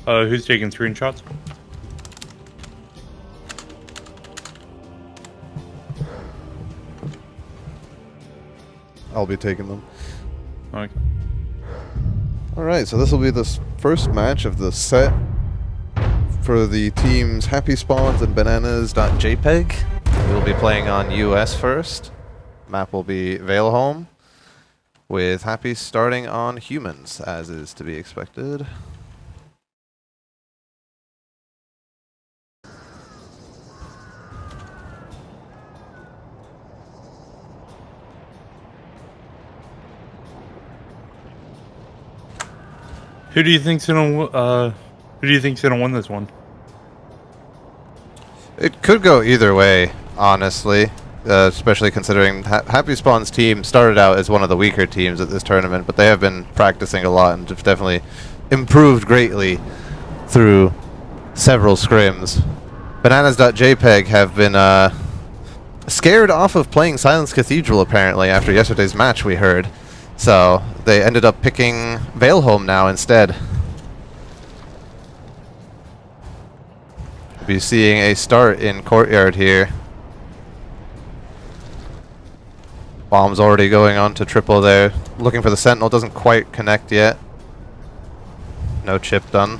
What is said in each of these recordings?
Who's taking screenshots? I'll be taking them. Okay. Alright, so this will be the first match of the set for the teams Happy Spawns and Bananas.jpeg. We'll be playing on US first. Map will be Valeholm, with Happy starting on Humans, as is to be expected. Who do you think's gonna win this one? It could go either way, honestly, especially considering Happy Spawn's team started out as one of the weaker teams at this tournament, but they have been practicing a lot and have definitely improved greatly through several scrims. Bananas.jpeg have been scared off of playing Silence Cathedral, apparently, after yesterday's match, we heard. So they ended up picking Valeholm now instead. We'll be seeing a start in Courtyard here. Bomb's already going on to triple there. Looking for the Sentinel, doesn't quite connect yet. No chip done.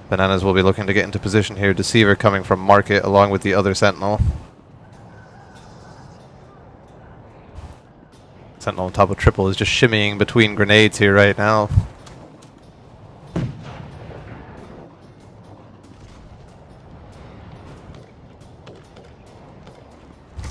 Bananas will be looking to get into position here. Deceiver coming from Market along with the other Sentinel. Sentinel on top of triple is just shimmying between grenades here right now.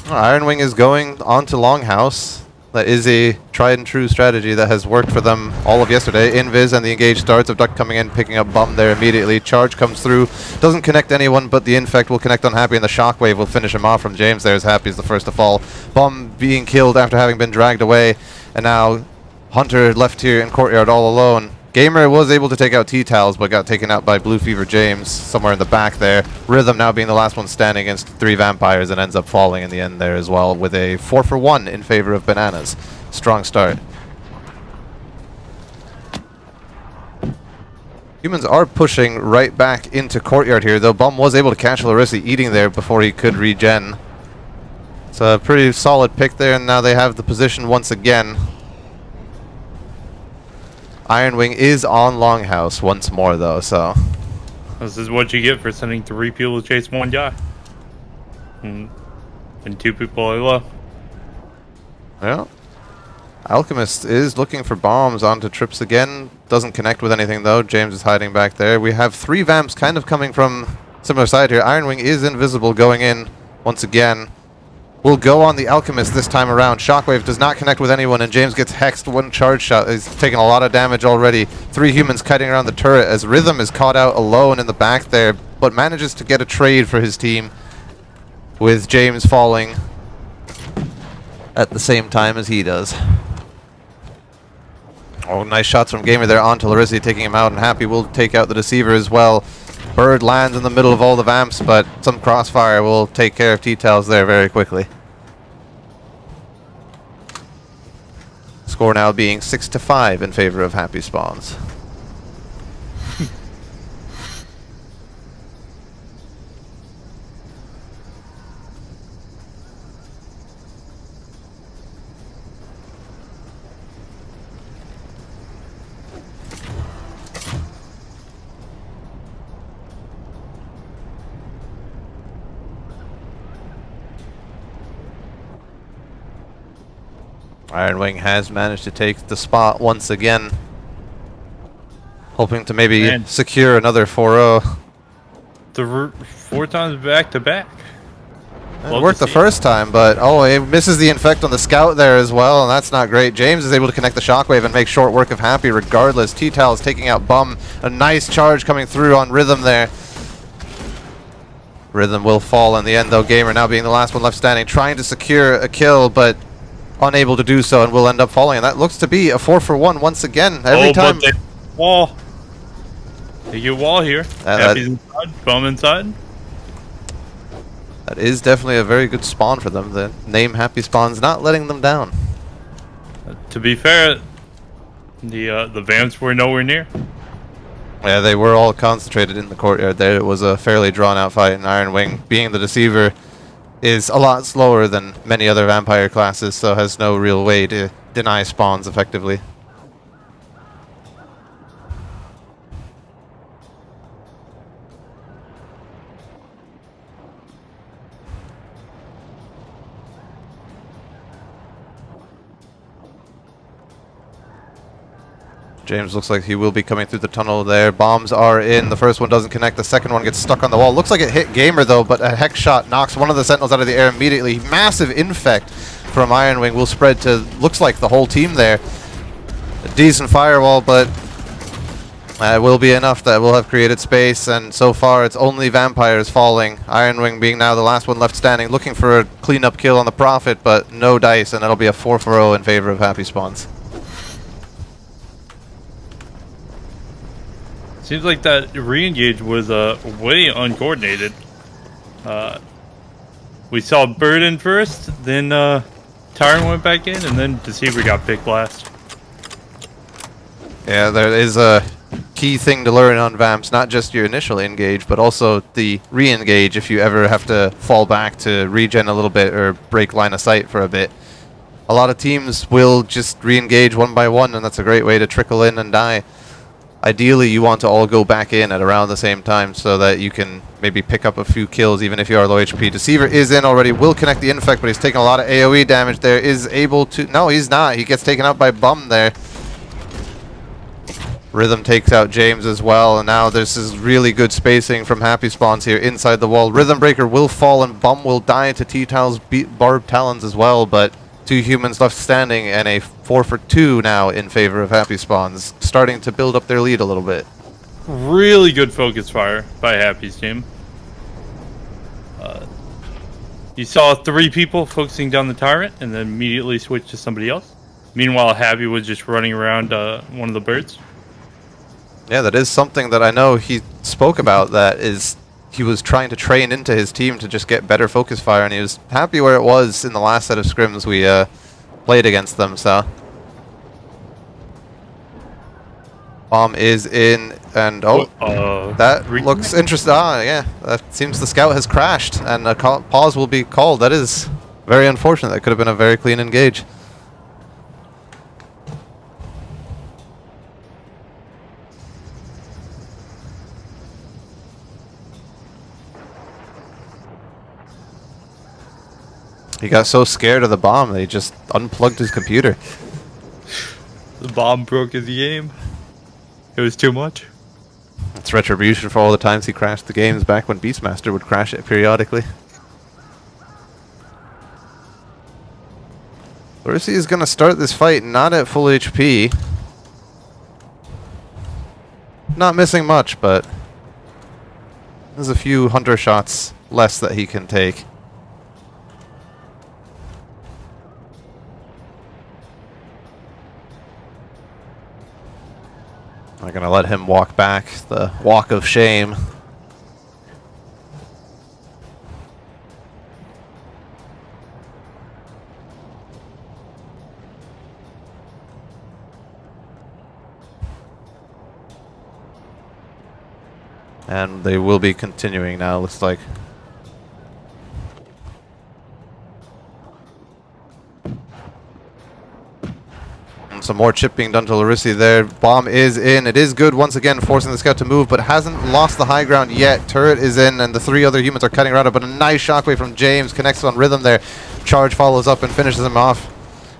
Iron Wing is going on to Longhouse. That is a tried and true strategy that has worked for them all of yesterday. Invis and the engage starts of Duck coming in, picking up Bum there immediately. Charge comes through, doesn't connect anyone, but the Infect will connect on Happy, and the Shockwave will finish him off from James there as Happy is the first to fall. Bum being killed after having been dragged away, and now Hunter left here in Courtyard all alone. Gamer was able to take out T-Towels, but got taken out by Blue Fever James somewhere in the back there. Rhythm now being the last one standing against 3 vampires and ends up falling in the end there as well with a 4-for-1 in favor of Bananas. Strong start. Humans are pushing right back into Courtyard here, though Bum was able to catch Larissa eating there before he could regen. It's a pretty solid pick there, and now they have the position once again. Iron Wing is on Longhouse once more, though, so... This is what you get for sending 3 people to chase 1 guy. And 2 people are left. Yeah. Alchemist is looking for bombs onto Trips again. Doesn't connect with anything, though. James is hiding back there. We have 3 vamps kind of coming from similar side here. Iron Wing is invisible going in once again. Will go on the Alchemist this time around. Shockwave does not connect with anyone, and James gets hexed. 1 charge shot. He's taken a lot of damage already. 3 humans kiting around the turret as Rhythm is caught out alone in the back there, but manages to get a trade for his team with James falling at the same time as he does. Oh, nice shots from Gamer there onto Larissa, taking him out, and Happy will take out the Deceiver as well. Bird lands in the middle of all the vamps, but some crossfire will take care of T-Towels there very quickly. Score now being 6-5 in favor of Happy Spawns. Iron Wing has managed to take the spot once again, hoping to maybe secure another 4-0. 4 times back to back. It worked the first time, but oh, it misses the Infect on the Scout there as well, and that's not great. James is able to connect the Shockwave and make short work of Happy regardless. T-Tal is taking out Bum. A nice charge coming through on Rhythm there. Rhythm will fall in the end, though. Gamer now being the last one left standing, trying to secure a kill, but unable to do so, and will end up falling. And that looks to be a 4-for-1 once again. Every time. But wall. They get wall here. Happy's inside. Bum inside. That is definitely a very good spawn for them. The name Happy Spawn's not letting them down. To be fair, the vamps were nowhere near. Yeah, they were all concentrated in the courtyard there. It was a fairly drawn-out fight, and Iron Wing, being the deceiver, is a lot slower than many other vampire classes, so has no real way to deny spawns effectively. James looks like he will be coming through the tunnel there. Bombs are in. The first one doesn't connect. The second one gets stuck on the wall. Looks like it hit Gamer, though, but a hex shot knocks one of the sentinels out of the air immediately. Massive infect from Iron Wing will spread to, looks like, the whole team there. A decent firewall, but it will be enough that will have created space, and so far it's only vampires falling. Iron Wing being now the last one left standing, looking for a cleanup kill on the Prophet, but no dice, and it'll be a 4-for-0 in favor of Happy Spawns. Seems like that re-engage was way uncoordinated. We saw Burden first, then Tyrant went back in, and then Deceiver got picked last. Yeah, there is a key thing to learn on Vamps, not just your initial engage, but also the re-engage if you ever have to fall back to regen a little bit or break line of sight for a bit. A lot of teams will just re-engage one by one, and that's a great way to trickle in and die. Ideally, you want to all go back in at around the same time so that you can maybe pick up a few kills even if you are low HP. Deceiver is in already, will connect the infect, but he's taking a lot of AoE damage there. Is able to... No, he's not. He gets taken out by Bum there. Rhythm takes out James as well, and now this is really good spacing from Happy Spawns here inside the wall. Rhythm Breaker will fall and Bum will die to T-Tal's Barbed Talons as well, but 2 humans left standing and a 4-for-2 now in favor of Happy Spawns, starting to build up their lead a little bit. Really good focus fire by Happy's team. You saw 3 people focusing down the Tyrant and then immediately switched to somebody else. Meanwhile, Happy was just running around one of the birds. Yeah, that is something that I know he spoke about, that is he was trying to train into his team to just get better focus fire, and he was happy where it was in the last set of scrims we played against them, so. Bomb is in, and that looks interesting. Ah, yeah, that seems the scout has crashed, and a pause will be called. That is very unfortunate. That could have been a very clean engage. He got so scared of the bomb that he just unplugged his computer. The bomb broke his game. It was too much. It's retribution for all the times he crashed the games back when Beastmaster would crash it periodically. Lurissi is going to start this fight not at full HP. Not missing much, but there's a few hunter shots less that he can take. I'm going to let him walk back the walk of shame. And they will be continuing now, looks like. Some more chip being done to Lurissi there. Bomb is in. It is good once again, forcing the scout to move, but hasn't lost the high ground yet. Turret is in, and the 3 other humans are cutting around it, but a nice shockwave from James connects on Rhythm there. Charge follows up and finishes him off.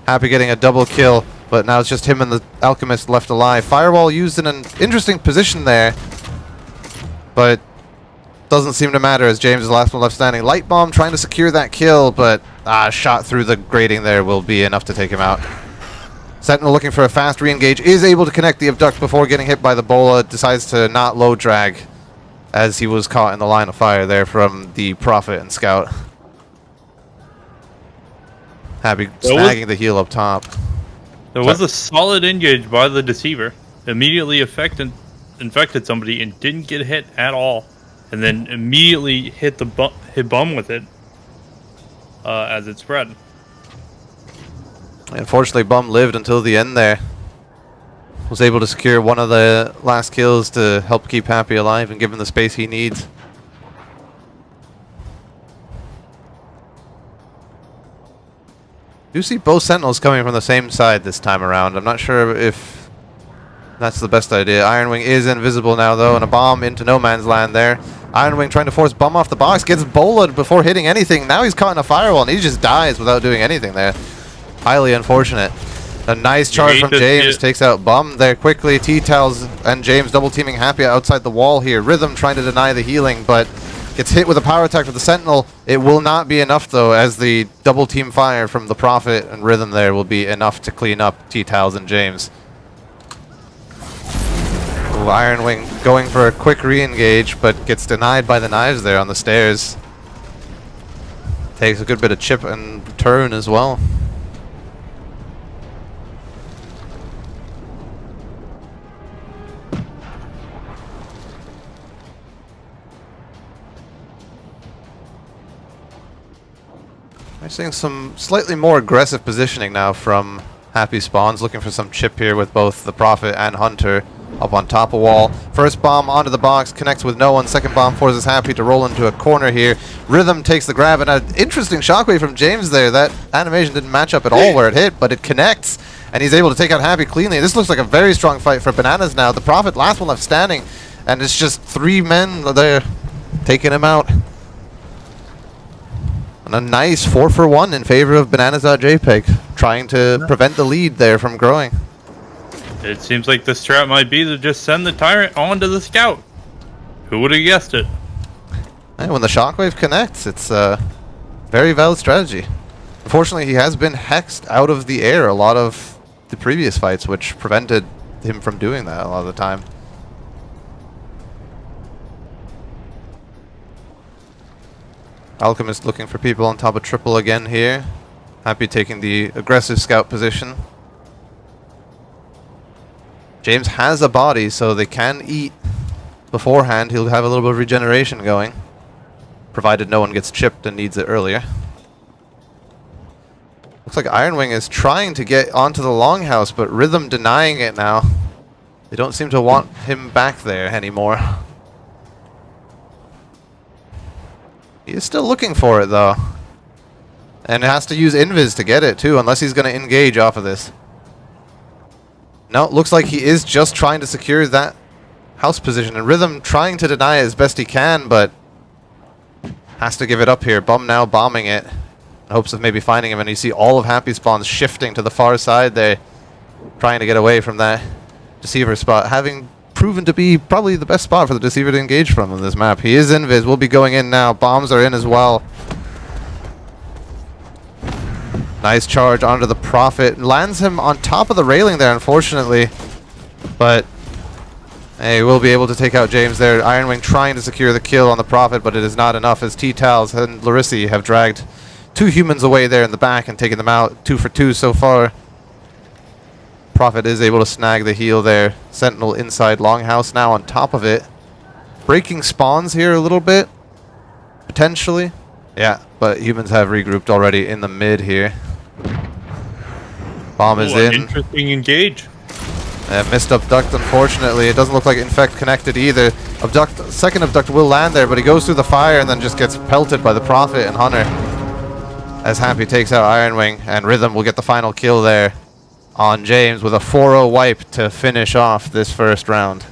Happy getting a double kill, but now it's just him and the Alchemist left alive. Firewall used in an interesting position there, but doesn't seem to matter as James is the last one left standing. Light Bomb trying to secure that kill, but shot through the grating there will be enough to take him out. Sentinel looking for a fast re-engage, is able to connect the abduct before getting hit by the bola, decides to not low drag as he was caught in the line of fire there from the Prophet and Scout. Happy snagging the heal up top. There was a solid engage by the Deceiver. Immediately infected somebody and didn't get hit at all. And then immediately hit Bum with it as it spread. Unfortunately, Bum lived until the end there. was able to secure one of the last kills to help keep Happy alive and give him the space he needs. Do see both Sentinels coming from the same side this time around. I'm not sure if that's the best idea. Ironwing is invisible now, though, and a bomb into no man's land there. Ironwing trying to force Bum off the box, gets bowled before hitting anything. Now he's caught in a firewall, and he just dies without doing anything there. Highly unfortunate. A nice charge from James takes out Bum there quickly. T-Tals and James double teaming Happy outside the wall here. Rhythm trying to deny the healing, but gets hit with a power attack with the Sentinel. It will not be enough, though, as the double team fire from the Prophet and Rhythm there will be enough to clean up T-Tals and James. Ooh, Ironwing going for a quick re-engage, but gets denied by the knives there on the stairs. Takes a good bit of chip and turn as well. We're seeing some slightly more aggressive positioning now from Happy Spawns, looking for some chip here with both the Prophet and Hunter up on top of wall. First bomb onto the box, connects with no one. Second bomb forces Happy to roll into a corner here. Rhythm takes the grab, and an interesting shockwave from James there. That animation didn't match up at all where it hit, but it connects, and he's able to take out Happy cleanly. This looks like a very strong fight for Bananas now. The Prophet, last one left standing, and it's just 3 men there taking him out. And a nice 4-for-1 in favor of Bananas.jpeg, trying to prevent the lead there from growing. It seems like the strat might be to just send the Tyrant onto the Scout. Who would have guessed it? And when the shockwave connects, it's a very valid strategy. Unfortunately, he has been hexed out of the air a lot of the previous fights, which prevented him from doing that a lot of the time. Alchemist looking for people on top of triple again here. Happy taking the aggressive scout position. James has a body, so they can eat beforehand. He'll have a little bit of regeneration going, provided no one gets chipped and needs it earlier. Looks like Ironwing is trying to get onto the longhouse, but Rhythm denying it now. They don't seem to want him back there anymore. He is still looking for it, though. And has to use Invis to get it, too, unless he's going to engage off of this. No, it looks like he is just trying to secure that house position. And Rhythm trying to deny it as best he can, but has to give it up here. Bum now bombing it in hopes of maybe finding him. And you see all of Happy Spawns shifting to the far side there, trying to get away from that Deceiver spot, having proven to be probably the best spot for the Deceiver to engage from on this map. He is invis, will be going in now. Bombs are in as well. Nice charge onto the Prophet. Lands him on top of the railing there, unfortunately. But hey, we'll be able to take out James there. Ironwing trying to secure the kill on the Prophet, but it is not enough as T-Tals and Larissi have dragged 2 humans away there in the back and taken them out. 2 for 2 so far. Prophet is able to snag the heal there. Sentinel inside Longhouse now on top of it. Breaking spawns here a little bit. Potentially. Yeah, but humans have regrouped already in the mid here. Bomb is in. Interesting engage. Missed Abduct, unfortunately. It doesn't look like Infect connected either. Second Abduct will land there, but he goes through the fire and then just gets pelted by the Prophet and Hunter. As Happy takes out Ironwing, and Rhythm will get the final kill there on James with a 4-0 wipe to finish off this first round.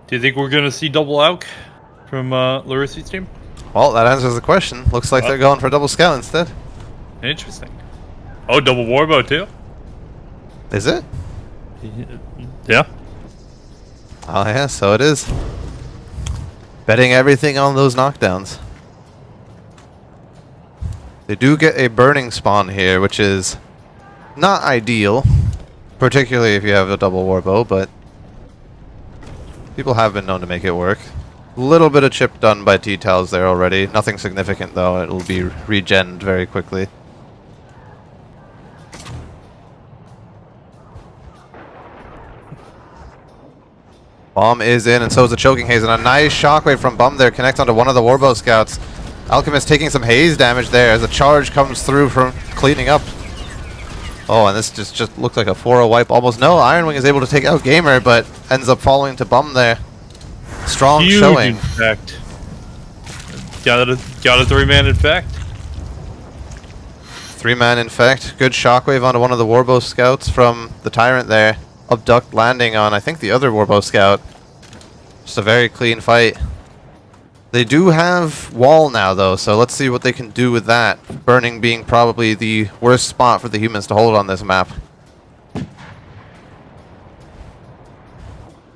Do you think we're going to see double Alk from Larissi's team? Well, that answers the question. Looks like they're going for double scout instead. Interesting. Oh, double warbow too? Is it? Yeah. Oh yeah, so it is. Betting everything on those knockdowns. They do get a burning spawn here, which is not ideal, particularly if you have a double warbow, but people have been known to make it work. A little bit of chip done by T-Tals there already. Nothing significant though, it'll be regened very quickly. Bomb is in, and so is the Choking Haze, and a nice shockwave from Bum there connects onto one of the Warbow Scouts. Alchemist taking some haze damage there as a charge comes through from cleaning up. Oh, and this just looked like a 4-0 wipe almost. No, Ironwing is able to take out Gamer, but ends up falling to Bum there. Strong Huge showing. Infect. Got a 3-man infect. 3-man infect. Good shockwave onto one of the Warbow Scouts from the Tyrant there. Abduct landing on, I think, the other Warbow Scout. Just a very clean fight. They do have wall now, though, so let's see what they can do with that. Burning being probably the worst spot for the humans to hold on this map.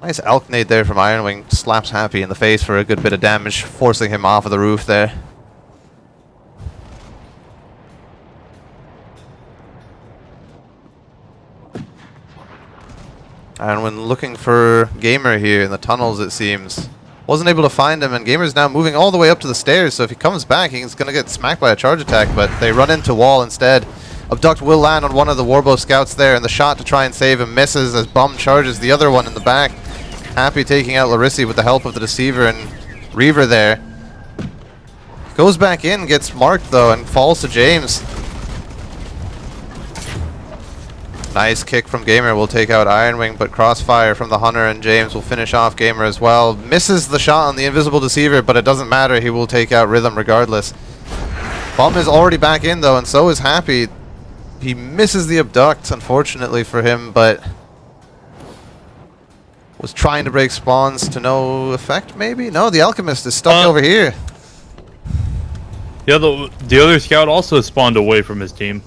Nice Elk nade there from Ironwing. Slaps Happy in the face for a good bit of damage, forcing him off of the roof there. And when looking for Gamer here in the tunnels, it seems, wasn't able to find him, and Gamer's now moving all the way up to the stairs, so if he comes back, he's going to get smacked by a charge attack, but they run into wall instead. Abduct will land on one of the Warbow Scouts there, and the shot to try and save him misses as Bum charges the other one in the back. Happy taking out Larissi with the help of the Deceiver and Reaver there. Goes back in, gets marked though, and falls to James. Nice kick from Gamer will take out Ironwing, but crossfire from the Hunter and James will finish off Gamer as well. Misses the shot on the Invisible Deceiver, but it doesn't matter. He will take out Rhythm regardless. Bum is already back in though, and so is Happy. He misses the Abduct, unfortunately for him, but was trying to break spawns to no effect, maybe? No, the Alchemist is stuck over here. Yeah, the other scout also spawned away from his team.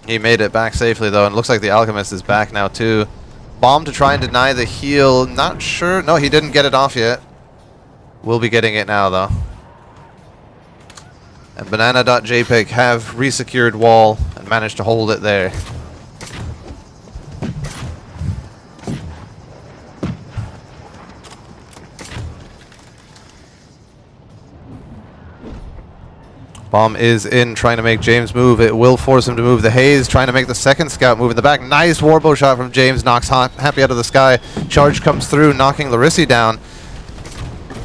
He made it back safely, though, and looks like the Alchemist is back now, too. Bomb to try and deny the heal. Not sure. No, he didn't get it off yet. Will be getting it now, though. And Banana.jpeg have resecured wall and managed to hold it there. Bomb is in, trying to make James move. It will force him to move. The Haze trying to make the second scout move in the back. Nice warbow shot from James. Knocks Happy out of the sky. Charge comes through, knocking Larissi down.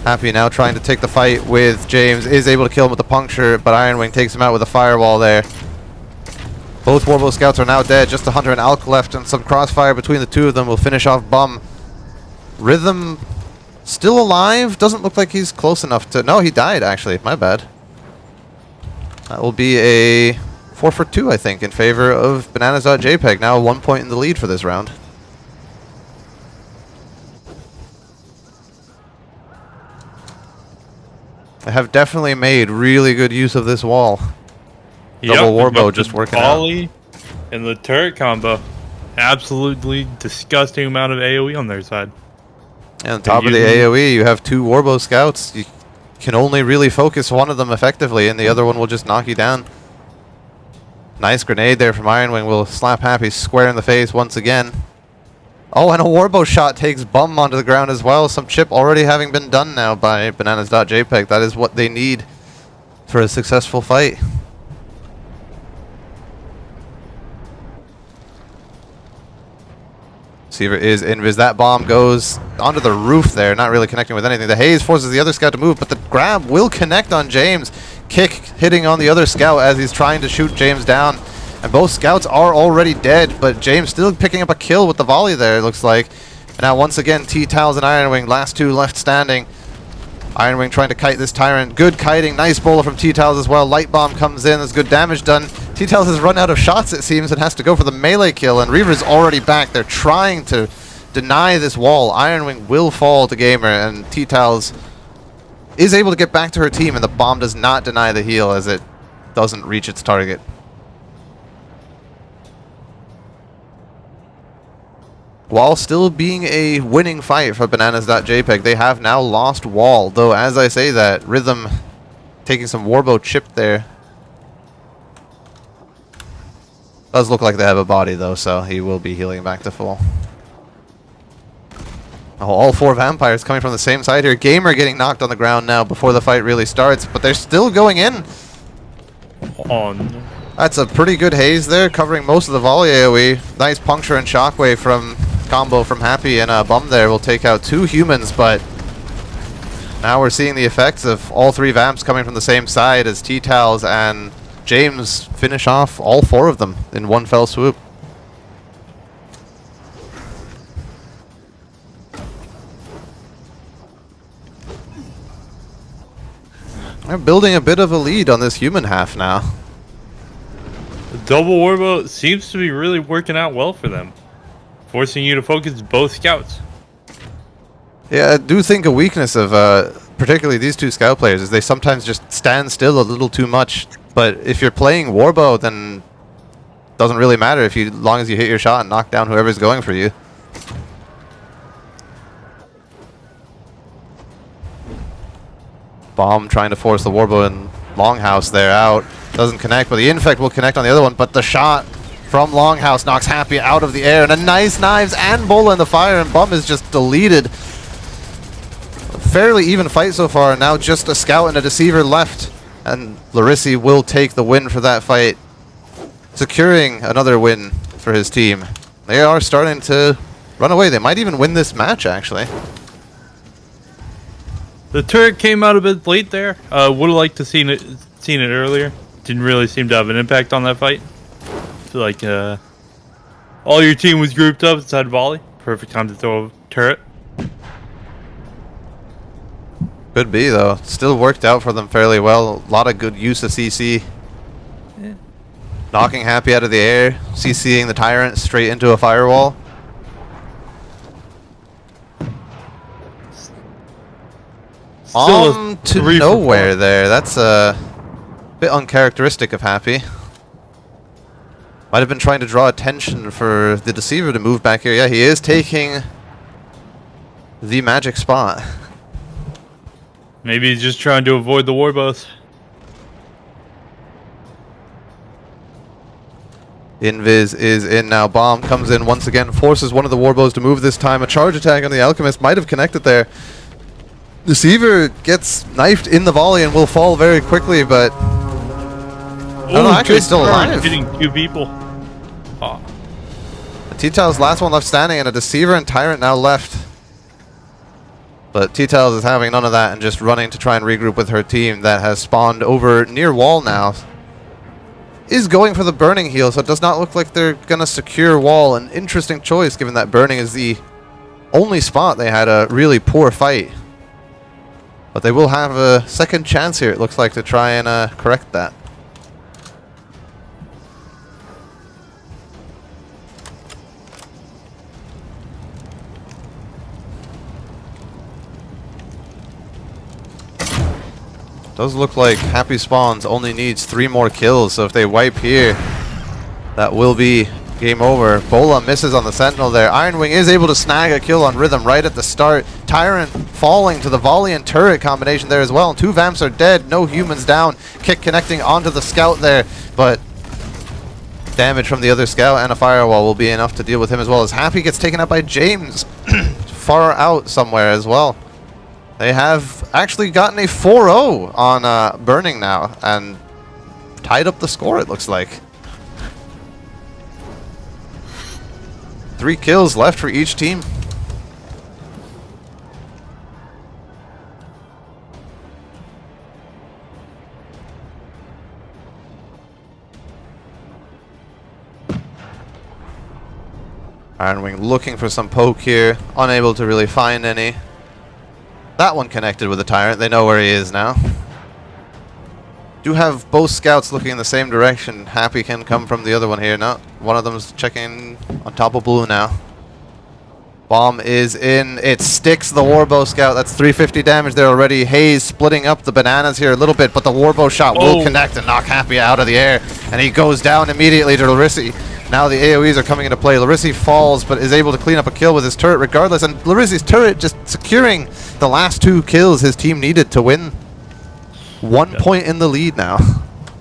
Happy now trying to take the fight with James. Is able to kill him with the puncture, but Ironwing takes him out with a firewall there. Both warbow scouts are now dead. Just the Hunter and Alk left, and some crossfire between the two of them will finish off Bum. Rhythm still alive. Doesn't look like he's close enough to... No, he died, actually. My bad. That will be a 4 for 2, I think, in favor of Bananas.jpeg. Now 1 point in the lead for this round. I have definitely made really good use of this wall. Double warbow just working out. Volley and the turret combo. Absolutely disgusting amount of AoE on their side. And on top of the AoE, you have 2 warbow scouts. You can only really focus one of them effectively, and the other one will just knock you down. Nice grenade there from Ironwing. Will slap Happy square in the face once again. Oh, and a warbow shot takes Bum onto the ground as well. Some chip already having been done now by Bananas.jpeg. That is what they need for a successful fight. Seaver is invis. That bomb goes onto the roof there, not really connecting with anything. The Haze forces the other scout to move, but the grab will connect on James. Kick hitting on the other scout as he's trying to shoot James down. And both scouts are already dead, but James still picking up a kill with the volley there, it looks like. And now once again, T-Tals and Ironwing, last 2 left standing. Ironwing trying to kite this Tyrant. Good kiting. Nice bowler from T-Tals as well. Light bomb comes in. There's good damage done. T-Tals has run out of shots, it seems, and has to go for the melee kill. And Reaver's already back. They're trying to deny this wall. Ironwing will fall to Gamer, and T-Tals is able to get back to her team, and the bomb does not deny the heal as it doesn't reach its target. While still being a winning fight for Bananas.jpeg, they have now lost wall. Though, as I say that, Rhythm taking some warbow chip there Does look like they have a body though, so he will be healing back to full. Oh, all 4 vampires coming from the same side here. Gamer getting knocked on the ground now before the fight really starts, but they're still going in. On. That's a pretty good haze there, covering most of the volley AoE. Nice puncture and shockwave from combo from Happy, and Bum there will take out 2 humans, but now we're seeing the effects of all 3 vamps coming from the same side as T-Towels and James finish off all 4 of them in one fell swoop. They're building a bit of a lead on this human half now. The double warbow seems to be really working out well for them, forcing you to focus both scouts. Yeah, I do think a weakness of particularly these 2 scout players is they sometimes just stand still a little too much. But if you're playing warbow, then it doesn't really matter as long as you hit your shot and knock down whoever's going for you. Bomb trying to force the warbow and Longhouse there out. Doesn't connect, but the infect will connect on the other one. But the shot from Longhouse knocks Happy out of the air. And a nice knives and Bola in the fire, and Bum is just deleted. Fairly even fight so far. Now just a scout and a deceiver left. And Larissi will take the win for that fight, securing another win for his team. They are starting to run away. They might even win this match, actually. The turret came out a bit late there. Would have liked to seen it earlier. Didn't really seem to have an impact on that fight. Feel like all your team was grouped up inside volley. Perfect time to throw a turret. Could be, though. Still worked out for them fairly well. A lot of good use of CC. Yeah. Knocking Happy out of the air. CCing the Tyrant straight into a firewall. Still To nowhere there. That's a bit uncharacteristic of Happy. Might have been trying to draw attention for the Deceiver to move back here. Yeah, he is taking the magic spot. Maybe he's just trying to avoid the warbows. Invis is in now. Bomb comes in once again, forces one of the warbows to move this time. A charge attack on the Alchemist might have connected there. Deceiver gets knifed in the volley and will fall very quickly, but no, actually he's still alive. Hitting 2 people. Oh. T-Tail's last one left standing, and a Deceiver and Tyrant now left. But T-Tails is having none of that and just running to try and regroup with her team that has spawned over near wall now. Is going for the burning heal, so it does not look like they're going to secure wall. An interesting choice, given that burning is the only spot they had a really poor fight. But they will have a second chance here, it looks like, to try and correct that. Does look like Happy Spawns only needs 3 more kills, so if they wipe here, that will be game over. Bola misses on the Sentinel there. Ironwing is able to snag a kill on Rhythm right at the start. Tyrant falling to the volley and turret combination there as well. 2 vamps are dead, no humans down. Kick connecting onto the scout there, but damage from the other scout and a firewall will be enough to deal with him, as well as Happy gets taken out by James far out somewhere as well. They have actually gotten a 4-0 on Burning now and tied up the score, it looks like. 3 kills left for each team. Ironwing looking for some poke here, unable to really find any. That one connected with the Tyrant. They know where he is now. Do have both scouts looking in the same direction. Happy can come from the other one here. No, one of them's checking on top of blue now. Bomb is in. It sticks the Warbow scout. That's 350 damage there already. Haze splitting up the bananas here a little bit, but the Warbow shot will connect and knock Happy out of the air. And he goes down immediately to Larissi. Now the AoEs are coming into play. Larissi falls, but is able to clean up a kill with his turret regardless. And Larissi's turret just securing the last 2 kills his team needed to win. 1 point in the lead now.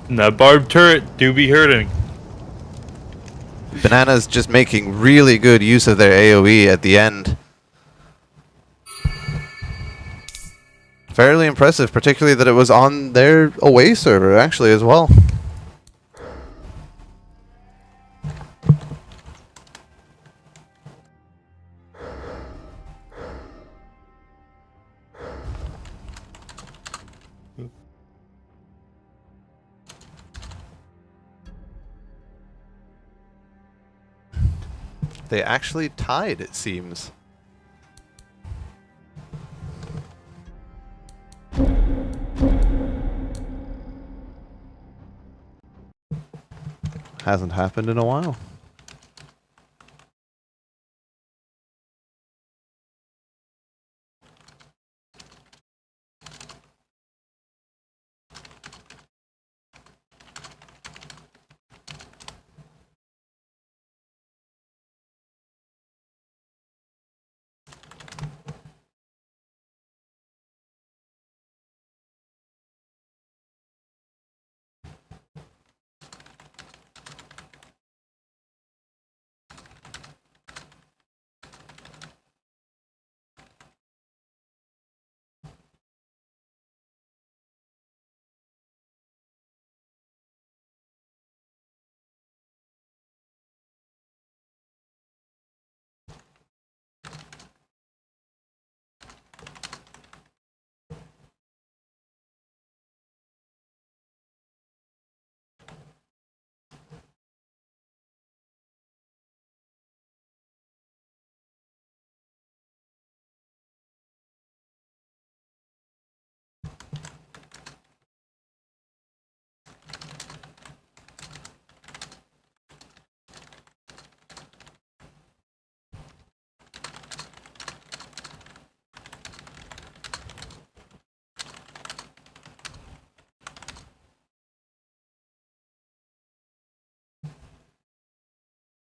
And that barbed turret do be hurting. Bananas just making really good use of their AoE at the end. Fairly impressive, particularly that it was on their away server actually as well. They actually tied, it seems. Hasn't happened in a while.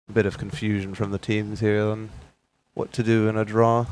A bit of confusion from the teams here on what to do in a draw.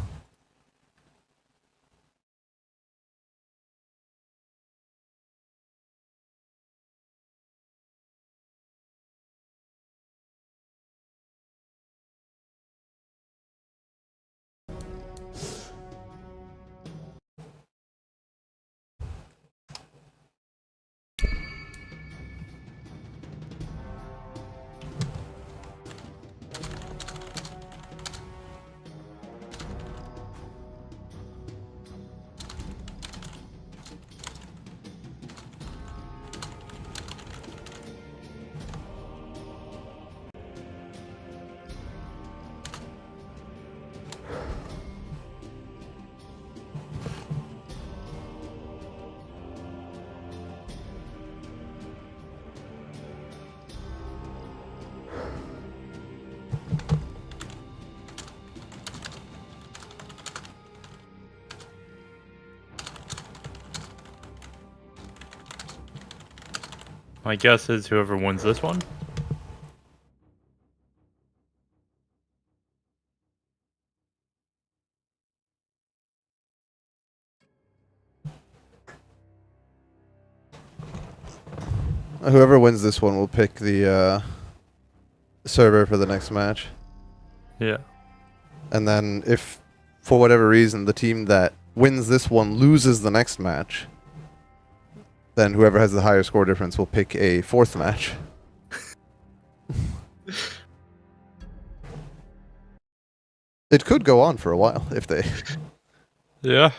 My guess is whoever wins this one. Whoever wins this one will pick the server for the next match. Yeah. And then if, for whatever reason, the team that wins this one loses the next match, then whoever has the higher score difference will pick a fourth match. It could go on for a while if they... Yeah.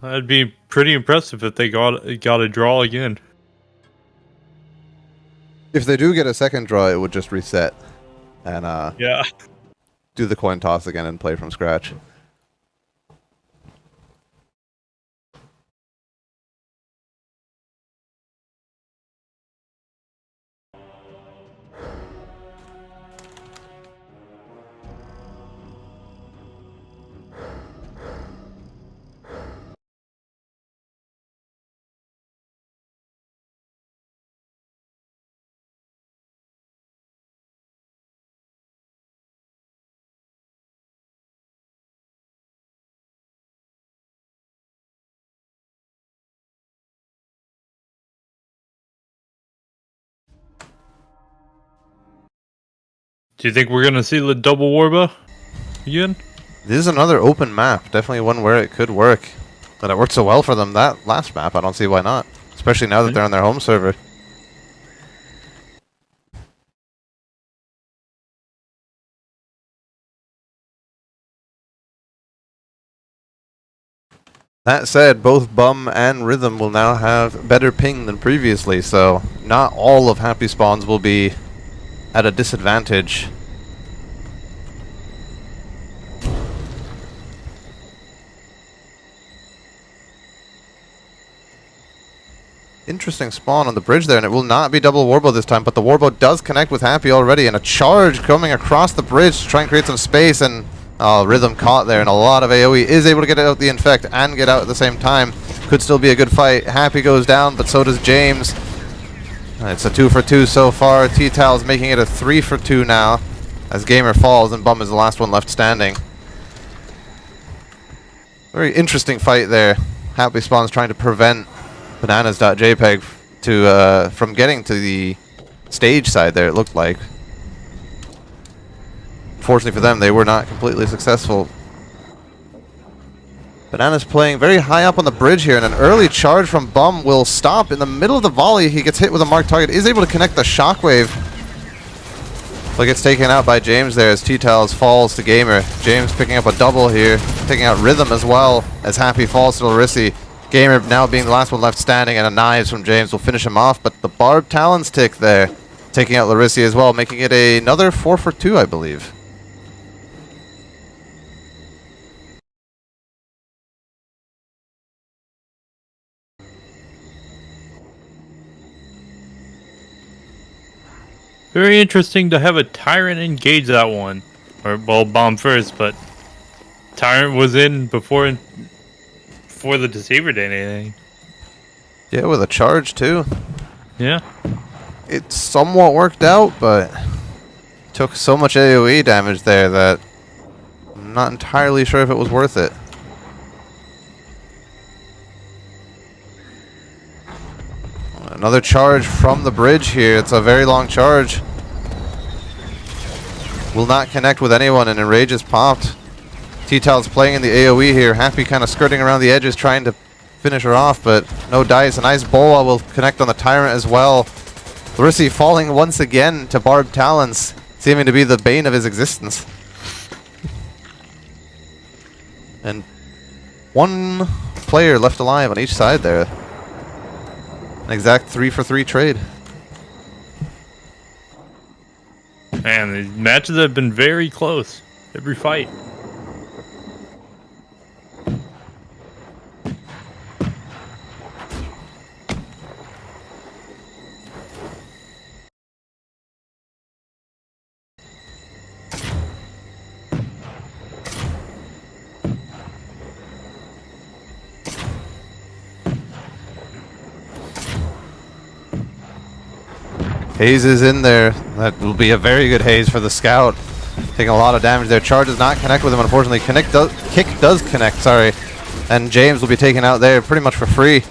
That'd be pretty impressive if they got a draw again. If they do get a second draw, it would just reset and Yeah. do the coin toss again and play from scratch. Do you think we're gonna see the double warba again? This is another open map. Definitely one where it could work. But it worked so well for them that last map. I don't see why not. Especially now that they're on their home server. That said, both Bum and Rhythm will now have better ping than previously, so not all of Happy Spawns will be at a disadvantage. Interesting spawn on the bridge there, and it will not be double warbo this time, but the warbo does connect with Happy already, and a charge coming across the bridge to try and create some space, and Rhythm caught there, and a lot of AoE is able to get out the infect and get out at the same time. Could still be a good fight. Happy goes down, but so does James. It's a 2 for 2 so far. T-Tal's making it a 3 for 2 now, as Gamer falls, and Bum is the last one left standing. Very interesting fight there. Happy Spawn's trying to prevent Bananas.jpeg from getting to the stage side there, it looked like. Fortunately for them, they were not completely successful. Bananas playing very high up on the bridge here, and an early charge from Bum will stop in the middle of the volley. He gets hit with a marked target, is able to connect the shockwave, but gets taken out by James there as T-Tals falls to Gamer. James picking up a double here, taking out Rhythm as well as Happy falls to Larissi. Gamer now being the last one left standing, and a knives from James will finish him off, but the barbed talons tick there, taking out Larissi as well, making it another 4 for 2, I believe. Very interesting to have a Tyrant engage that one. Or, well, bomb first, but Tyrant was in before the Deceiver did anything. Yeah, with a charge too. Yeah. It somewhat worked out, but took so much AoE damage there that I'm not entirely sure if it was worth it. Another charge from the bridge here. It's a very long charge. Will not connect with anyone, and Enrage is popped. T-Tal's playing in the AoE here. Happy kind of skirting around the edges trying to finish her off, but no dice. A nice boa will connect on the Tyrant as well. Larissi falling once again to barbed talons, seeming to be the bane of his existence. And one player left alive on each side there. An exact 3 for 3 trade. Man, these matches have been very close. Every fight. Haze is in there. That will be a very good haze for the scout. Taking a lot of damage there. Charge does not connect with him, unfortunately. Kick does connect, sorry. And James will be taken out there pretty much for free.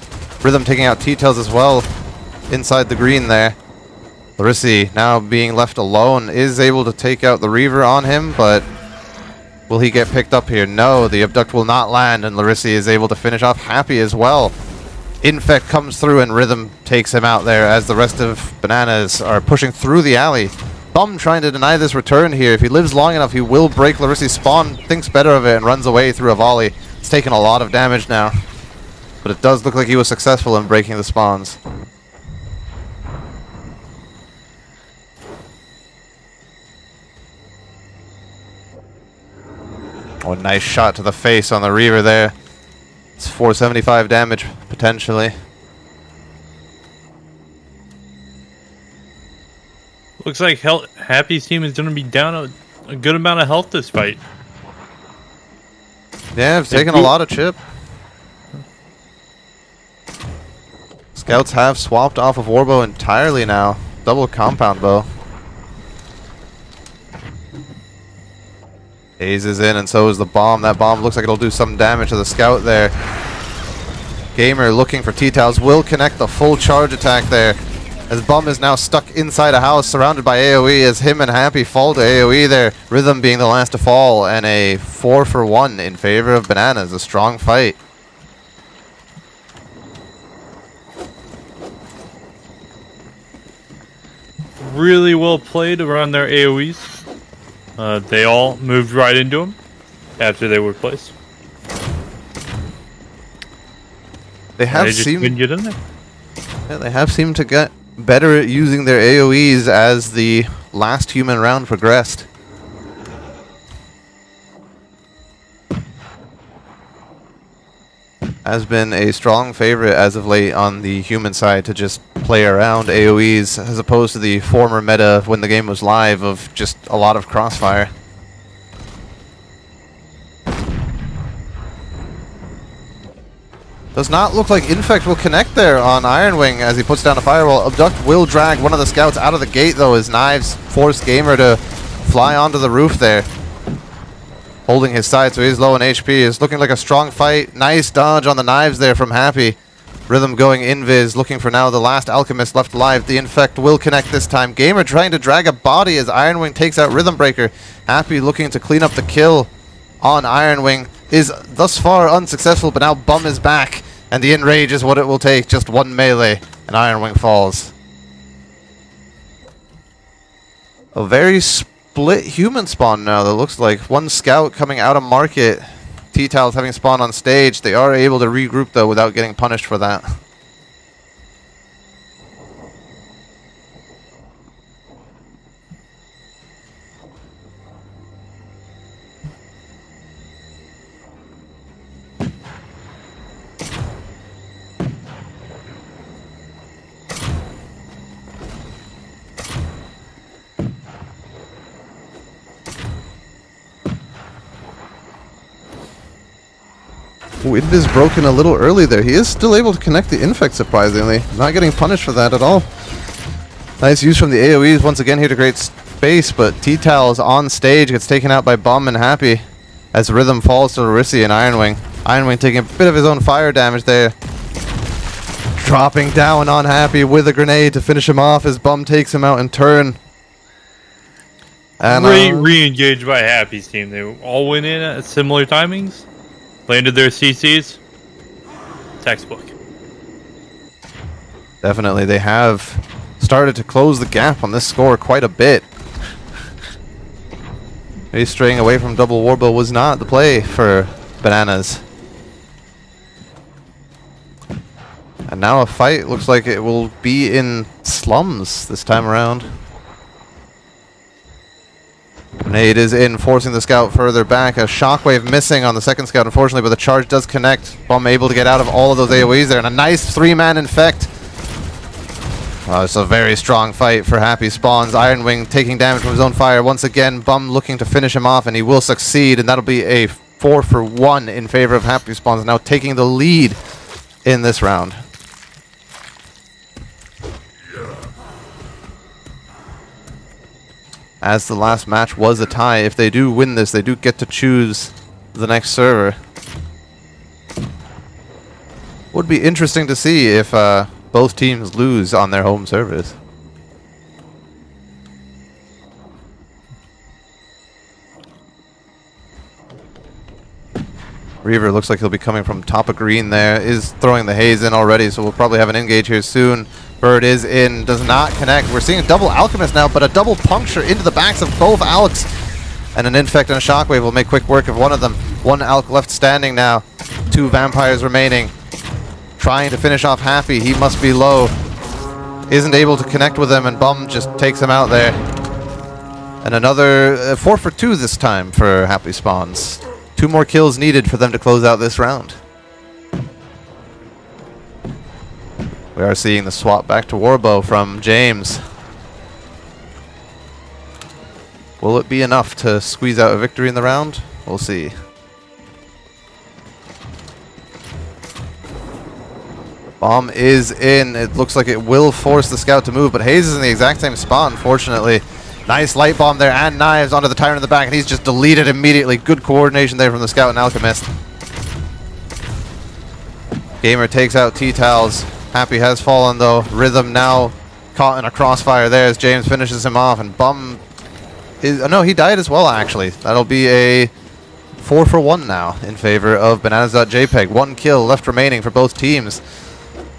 Rhythm taking out T-Tails as well inside the green there. Larissi now being left alone is able to take out the Reaver on him, but will he get picked up here? No, the Abduct will not land, and Larissi is able to finish off Happy as well. Infect comes through and Rhythm takes him out there as the rest of Bananas are pushing through the alley. Bum trying to deny this return here. If he lives long enough, he will break Larissi's spawn, thinks better of it, and runs away through a volley. It's taken a lot of damage now, but it does look like he was successful in breaking the spawns. Oh, nice shot to the face on the Reaver there. It's 475 damage, potentially. Looks like Happy's team is going to be down a good amount of health this fight. Yeah, it's taken a lot of chip. Scouts have swapped off of Warbow entirely now. Double compound bow. Haze is in, and so is the bomb. That bomb looks like it'll do some damage to the scout there. Gamer looking for T-Tals will connect the full charge attack there. As Bum is now stuck inside a house surrounded by AoE as him and Happy fall to AoE there. Rhythm being the last to fall, and a 4-for-1 in favor of Bananas. A strong fight. Really well played around their AoEs. They all moved right into them after they were placed. They have They just couldn't get in there. Yeah, they have seemed to get better at using their AoEs as the last human round progressed. Has been a strong favorite as of late on the human side to just play around AoEs as opposed to the former meta when the game was live of just a lot of crossfire. Does not look like Infect will connect there on Iron Wing as he puts down a firewall. Abduct will drag one of the scouts out of the gate though as Knives force Gamer to fly onto the roof there. Holding his side so he's low on HP. It's looking like a strong fight. Nice dodge on the Knives there from Happy. Rhythm going invis, looking for now the last Alchemist left alive. The Infect will connect this time. Gamer trying to drag a body as Iron Wing takes out Rhythm Breaker. Happy looking to clean up the kill on Iron Wing. Is thus far unsuccessful, but now Bum is back. And the Enrage is what it will take. Just one melee, and Iron Wing falls. A very split human spawn now that looks like. One scout coming out of market. T-Towels having spawned on stage. They are able to regroup though without getting punished for that. Wind is broken a little early there. He is still able to connect the Infect, surprisingly. Not getting punished for that at all. Nice use from the AoEs once again here to create space, but T-Towels on stage gets taken out by Bum and Happy as Rhythm falls to Larissa and Iron Wing. Iron Wing taking a bit of his own fire damage there. Dropping down on Happy with a grenade to finish him off as Bum takes him out in turn. And Re-engaged by Happy's team. They all went in at similar timings. Landed their CCs. Textbook. Definitely, they have started to close the gap on this score quite a bit. Maybe straying away from double Warbow was not the play for Bananas. And now a fight looks like it will be in slums this time around. Grenade is in, forcing the scout further back. A shockwave missing on the second scout, unfortunately, but the charge does connect. Bum able to get out of all of those AoEs there, and a nice 3-man infect. It's a very strong fight for Happy Spawns. Iron Wing taking damage from his own fire. Once again, Bum looking to finish him off, and he will succeed, and that'll be a 4-for-1 in favor of Happy Spawns, now taking the lead in this round. As the last match was a tie, if they do win this, they do get to choose the next server. Would be interesting to see if both teams lose on their home servers. Reaver looks like he'll be coming from top of green there, is throwing the haze in already, so we'll probably have an engage here soon. Bird is in, does not connect. We're seeing a double Alchemist now, but a double puncture into the backs of both Alks. And an Infect and a Shockwave will make quick work of one of them. One Alk left standing now. 2 Vampires remaining. Trying to finish off Happy, he must be low. Isn't able to connect with him, and Bum just takes him out there. And another 4-for-2 this time for Happy Spawns. 2 more kills needed for them to close out this round. We are seeing the swap back to Warbow from James. Will it be enough to squeeze out a victory in the round? We'll see. Bomb is in. It looks like it will force the scout to move, but Hayes is in the exact same spot, unfortunately. Nice light bomb there, and Knives onto the Tyrant in the back, and he's just deleted immediately. Good coordination there from the scout and Alchemist. Gamer takes out T-Towels. Happy has fallen though. Rhythm now caught in a crossfire there as James finishes him off, and Bum is... no, he died as well, actually. That'll be a 4 for 1 now in favor of Bananas.jpeg. 1 kill left remaining for both teams.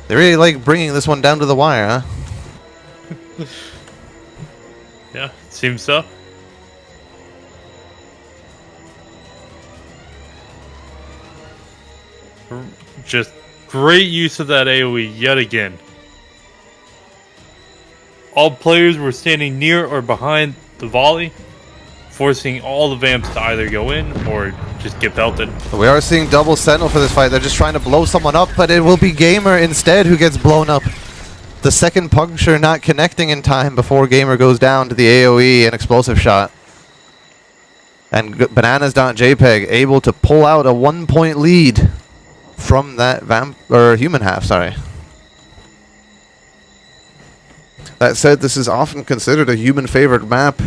They really like bringing this one down to the wire, huh? Yeah, seems so. Just great use of that AoE yet again. All players were standing near or behind the volley, forcing all the vamps to either go in or just get belted. We are seeing double Sentinel for this fight. They're just trying to blow someone up, but it will be Gamer instead who gets blown up. The second puncture not connecting in time before Gamer goes down to the AoE and explosive shot. And Bananas.jpeg able to pull out a 1-point lead from that human half, sorry. That said, this is often considered a human-favored map.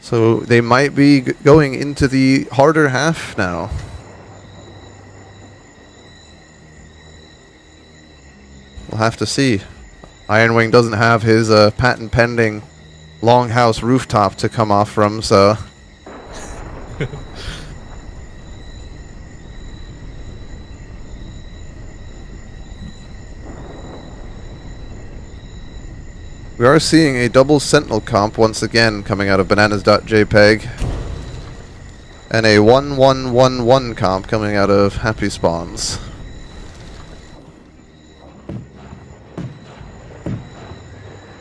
So they might be going into the harder half now. We'll have to see. Ironwing doesn't have his patent-pending longhouse rooftop to come off from, so... We are seeing a double Sentinel comp once again coming out of Bananas.jpeg. And a 1-1-1-1 comp coming out of Happy Spawns.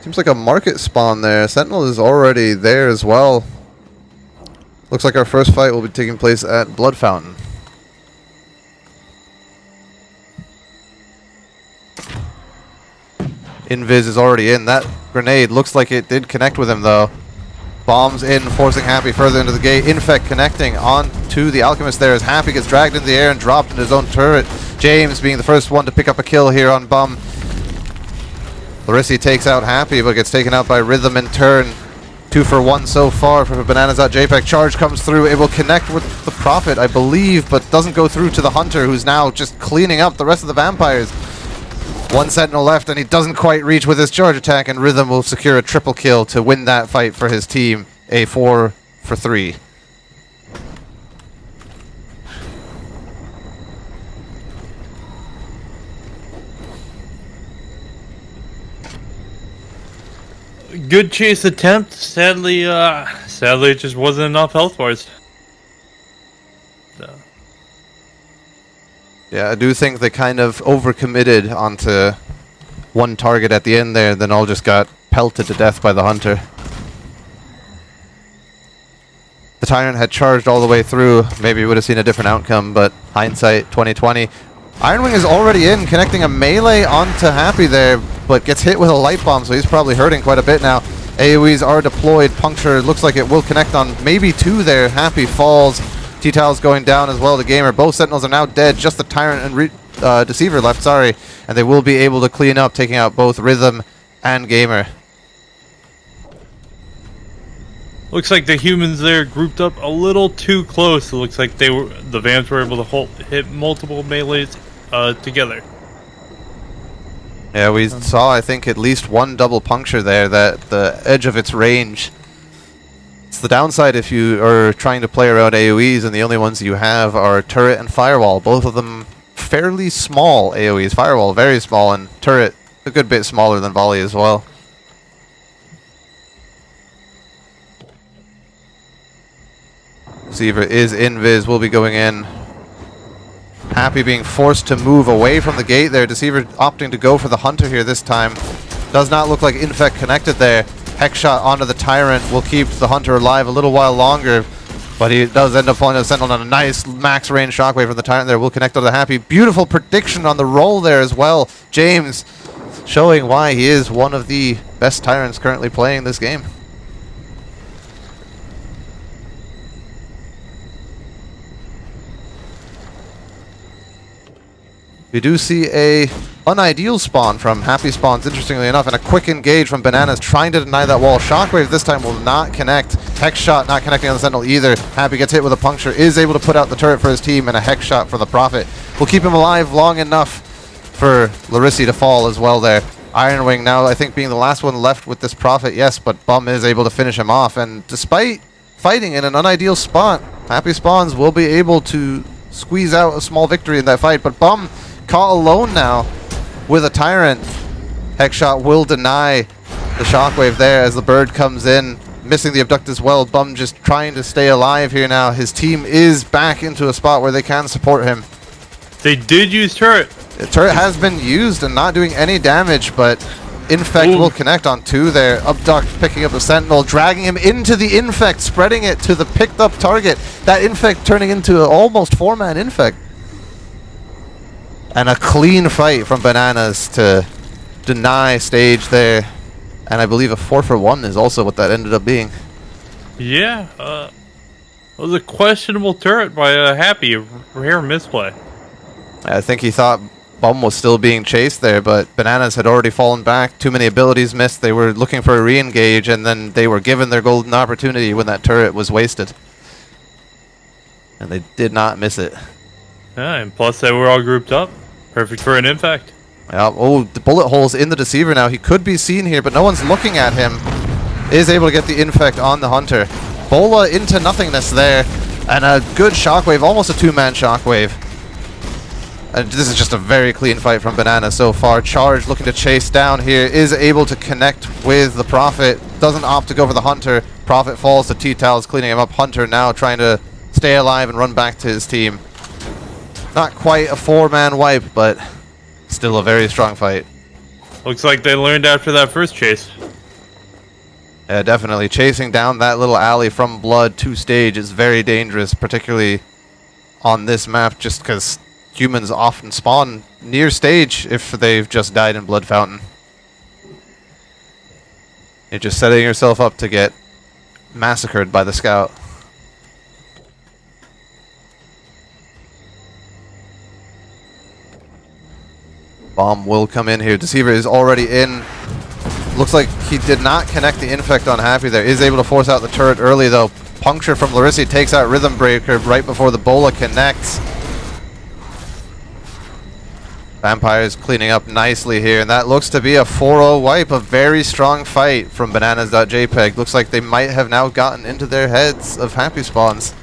Seems like a market spawn there. Sentinel is already there as well. Looks like our first fight will be taking place at Blood Fountain. Invis is already in. That grenade looks like it did connect with him though. Bombs in, forcing Happy further into the gate. Infect connecting onto the Alchemist there as Happy gets dragged into the air and dropped into his own turret. James being the first one to pick up a kill here on Bum. Larissi takes out Happy but gets taken out by Rhythm in turn. 2 for 1 so far for Bananas.jpeg. Charge comes through. It will connect with the Prophet, I believe, but doesn't go through to the Hunter, who's now just cleaning up the rest of the vampires. 1 Sentinel left, and he doesn't quite reach with his charge attack, and Rhythm will secure a triple kill to win that fight for his team. A 4 for 3. Good chase attempt. Sadly, it just wasn't enough health bars. So. Yeah, I do think they kind of overcommitted onto one target at the end there, then all just got pelted to death by the Hunter. The Tyrant had charged all the way through. Maybe we would have seen a different outcome, but hindsight 2020. Ironwing is already in, connecting a melee onto Happy there, but gets hit with a light bomb, so he's probably hurting quite a bit now. AoEs are deployed. Puncture looks like it will connect on maybe 2 there. Happy falls. T-Towel's going down as well. The Gamer. Both Sentinels are now dead. Just the Tyrant and Deceiver left, sorry. And they will be able to clean up, taking out both Rhythm and Gamer. Looks like the humans there grouped up a little too close. It looks like the Vamps were able to hit multiple melees together. Yeah, we saw, I think, at least 1 double puncture there, that the edge of its range. It's the downside if you are trying to play around AoEs and the only ones you have are Turret and Firewall. Both of them fairly small AoEs. Firewall very small, and Turret a good bit smaller than Volley as well. Deceiver is invis, will be going in. Happy being forced to move away from the gate there. Deceiver opting to go for the Hunter here this time. Does not look like Infect connected there. Hex shot onto the Tyrant will keep the Hunter alive a little while longer, but he does end up falling to the Sentinel on a nice max range shockwave from the Tyrant there. Will connect onto the Happy. Beautiful prediction on the roll there as well. James showing why he is one of the best Tyrants currently playing this game. We do see a unideal spawn from Happy Spawns, interestingly enough, and a quick engage from Bananas trying to deny that wall. Shockwave this time will not connect. Hex shot not connecting on the Sentinel either. Happy gets hit with a puncture, is able to put out the turret for his team, and a Hex shot from the Prophet will keep him alive long enough for Larissi to fall as well there. Iron Wing now, I think, being the last one left with this Prophet, yes, but Bum is able to finish him off. And despite fighting in an unideal spot, Happy Spawns will be able to squeeze out a small victory in that fight. But Bum caught alone now with a Tyrant. Hexshot will deny the Shockwave there as the bird comes in, missing the Abduct as well. Bum just trying to stay alive here now. His team is back into a spot where they can support him. They did use turret. The turret has been used and not doing any damage, but Infect will connect on 2 there. Abduct picking up the Sentinel, dragging him into the Infect, spreading it to the picked up target. That Infect turning into an almost 4-man Infect. And a clean fight from Bananas to deny stage there. And I believe a 4-for-1 is also what that ended up being. Yeah, it was a questionable turret by Happy, a rare misplay. I think he thought Bum was still being chased there, but Bananas had already fallen back. Too many abilities missed. They were looking for a re-engage, and then they were given their golden opportunity when that turret was wasted. And they did not miss it. Yeah, and plus they were all grouped up. Perfect for an Infect. Yeah, oh, the bullet holes in the Deceiver now. He could be seen here, but no one's looking at him. Is able to get the Infect on the Hunter. Bola into nothingness there. And a good Shockwave, almost a 2-man Shockwave. And this is just a very clean fight from Banana so far. Charge looking to chase down here. Is able to connect with the Prophet. Doesn't opt to go for the Hunter. Prophet falls to T-Towels, cleaning him up. Hunter now trying to stay alive and run back to his team. Not quite a 4-man wipe, but still a very strong fight. Looks like they learned after that first chase. Yeah, definitely. Chasing down that little alley from Blood to stage is very dangerous, particularly on this map, just because humans often spawn near stage if they've just died in Blood Fountain. You're just setting yourself up to get massacred by the scout. Bomb will come in here. Deceiver is already in. Looks like he did not connect the Infect on Happy there. Is able to force out the turret early though. Puncture from Larissi takes out Rhythm Breaker right before the Bola connects. Vampire's cleaning up nicely here, and that looks to be a 4-0 wipe. A very strong fight from Bananas.jpeg. Looks like they might have now gotten into their heads of Happy Spawns.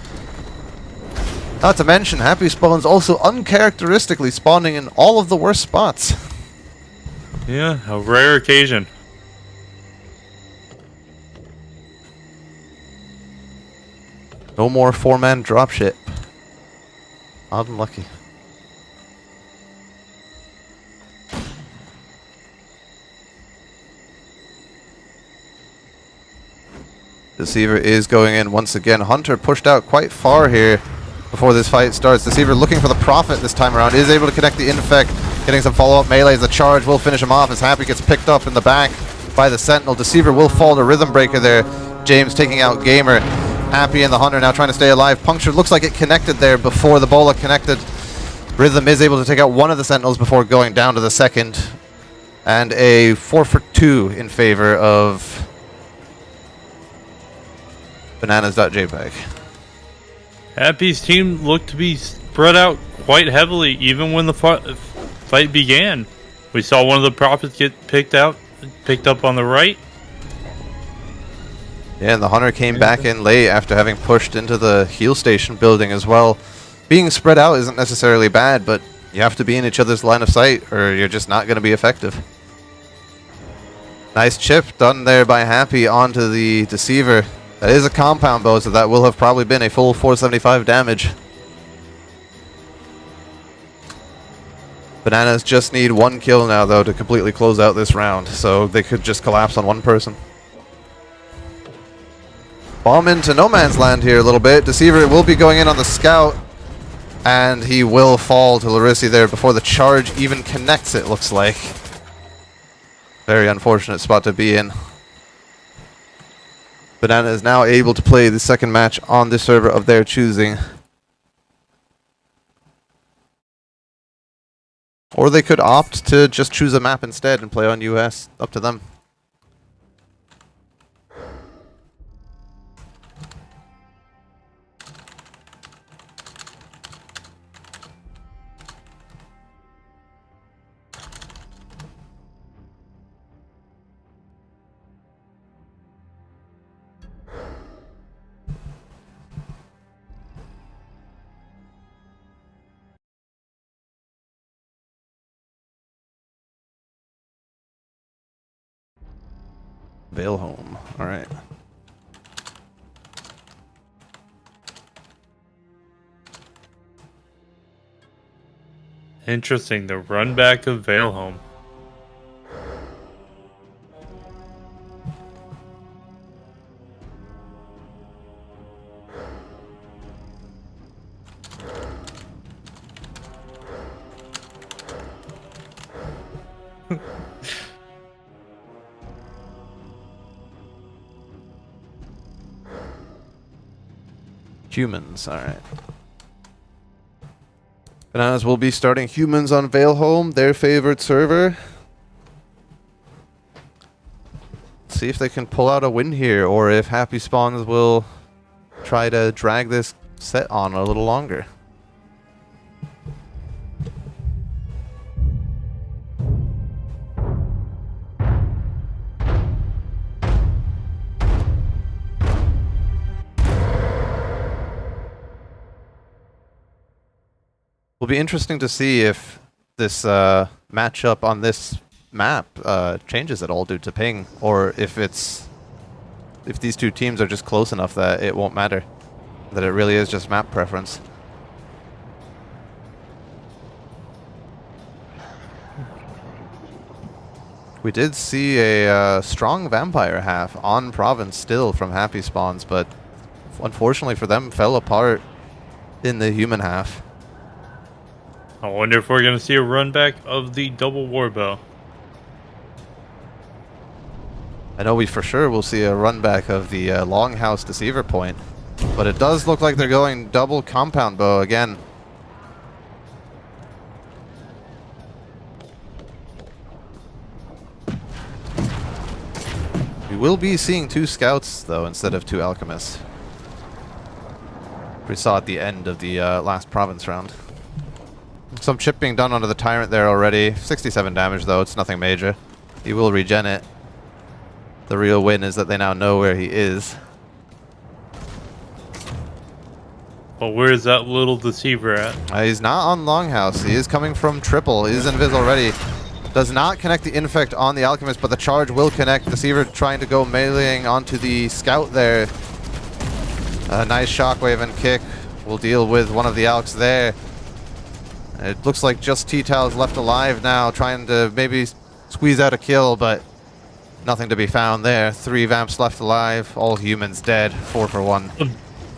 Not to mention, Happy Spawns also uncharacteristically spawning in all of the worst spots. Yeah, a rare occasion. No more 4-man dropship. Unlucky. Deceiver is going in once again. Hunter pushed out quite far here before this fight starts. Deceiver looking for the Prophet this time around. Is able to connect the Infect. Getting some follow-up melees. The charge will finish him off as Happy gets picked up in the back by the Sentinel. Deceiver will fall to Rhythm Breaker there. James taking out Gamer. Happy and the Hunter now trying to stay alive. Puncture looks like it connected there before the Bola connected. Rhythm is able to take out one of the Sentinels before going down to the second. And a 4-for-2 in favor of Bananas.jpeg. Happy's team looked to be spread out quite heavily even when the fight began. We saw one of the Prophets get picked up on the right. Yeah, and the Hunter came back in late after having pushed into the heal station building as well. Being spread out isn't necessarily bad, but you have to be in each other's line of sight or you're just not going to be effective. Nice chip done there by Happy onto the Deceiver. That is a compound bow, so that will have probably been a full 475 damage. Bananas just need one kill now, though, to completely close out this round, so they could just collapse on one person. Bomb into no man's land here a little bit. Deceiver will be going in on the scout, and he will fall to Larissi there before the charge even connects, it looks like. Very unfortunate spot to be in. Banana is now able to play the second match on the server of their choosing. Or they could opt to just choose a map instead and play on US. Up to them. Vale home. All right. Interesting, the run back of Vale home. Humans, alright. Bananas will be starting humans on Vale home, their favorite server. See if they can pull out a win here, or if Happy Spawns will try to drag this set on a little longer. Will be interesting to see if this matchup on this map changes at all due to ping, or if these two teams are just close enough that it won't matter, that it really is just map preference. We did see a strong vampire half on Province still from Happy Spawns, but unfortunately for them fell apart in the human half. I wonder if we're going to see a run back of the double warbow. I know we for sure will see a run back of the Longhouse Deceiver point, but it does look like they're going double compound bow again. We will be seeing 2 scouts though instead of 2 alchemists. We saw at the end of the last province round. Some chip being done onto the Tyrant there already. 67 damage though, it's nothing major. He will regen it. The real win is that they now know where he is. But where is that little deceiver at? He's not on Longhouse. He is coming from triple. He is invis already. Does not connect the infect on the Alchemist, but the charge will connect. Deceiver trying to go meleeing onto the Scout there. A nice shockwave and kick will deal with one of the Alks there. It looks like just T-Tal's left alive now, trying to maybe squeeze out a kill, but nothing to be found there. 3 Vamps left alive, all humans dead, 4 for 1. A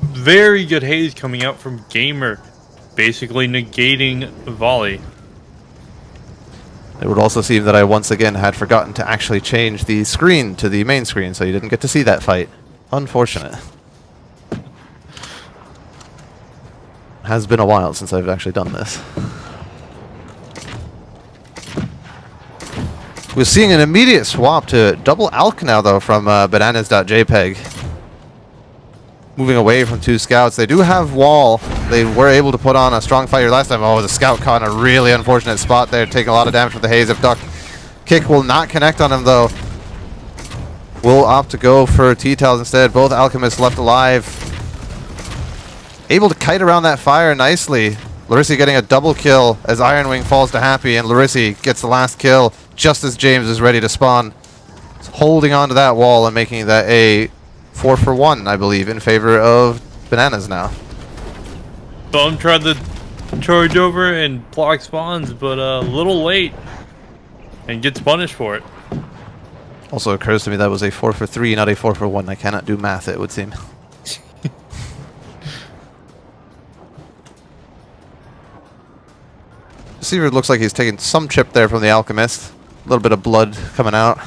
very good haze coming out from Gamer, basically negating volley. It would also seem that I once again had forgotten to actually change the screen to the main screen, so you didn't get to see that fight. Unfortunate. Has been a while since I've actually done this. We're seeing an immediate swap to double Alk now, though, from Bananas.jpeg. Moving away from 2 scouts. They do have wall. They were able to put on a strong fighter last time. Oh, the scout caught in a really unfortunate spot there, taking a lot of damage from the haze. If Duck kick will not connect on him, though, will opt to go for T-Tals instead. Both alchemists left alive. Able to kite around that fire nicely. Larissi getting a double kill as Iron Wing falls to Happy, and Larissi gets the last kill just as James is ready to spawn. He's holding on to that wall and making that a 4 for 1, I believe, in favor of Bananas now. Bum tried to charge over and block spawns, but a little late, and gets punished for it. Also occurs to me that was a 4 for 3, not a 4 for 1. I cannot do math, it would seem. Deceiver looks like he's taking some chip there from the Alchemist. A little bit of blood coming out.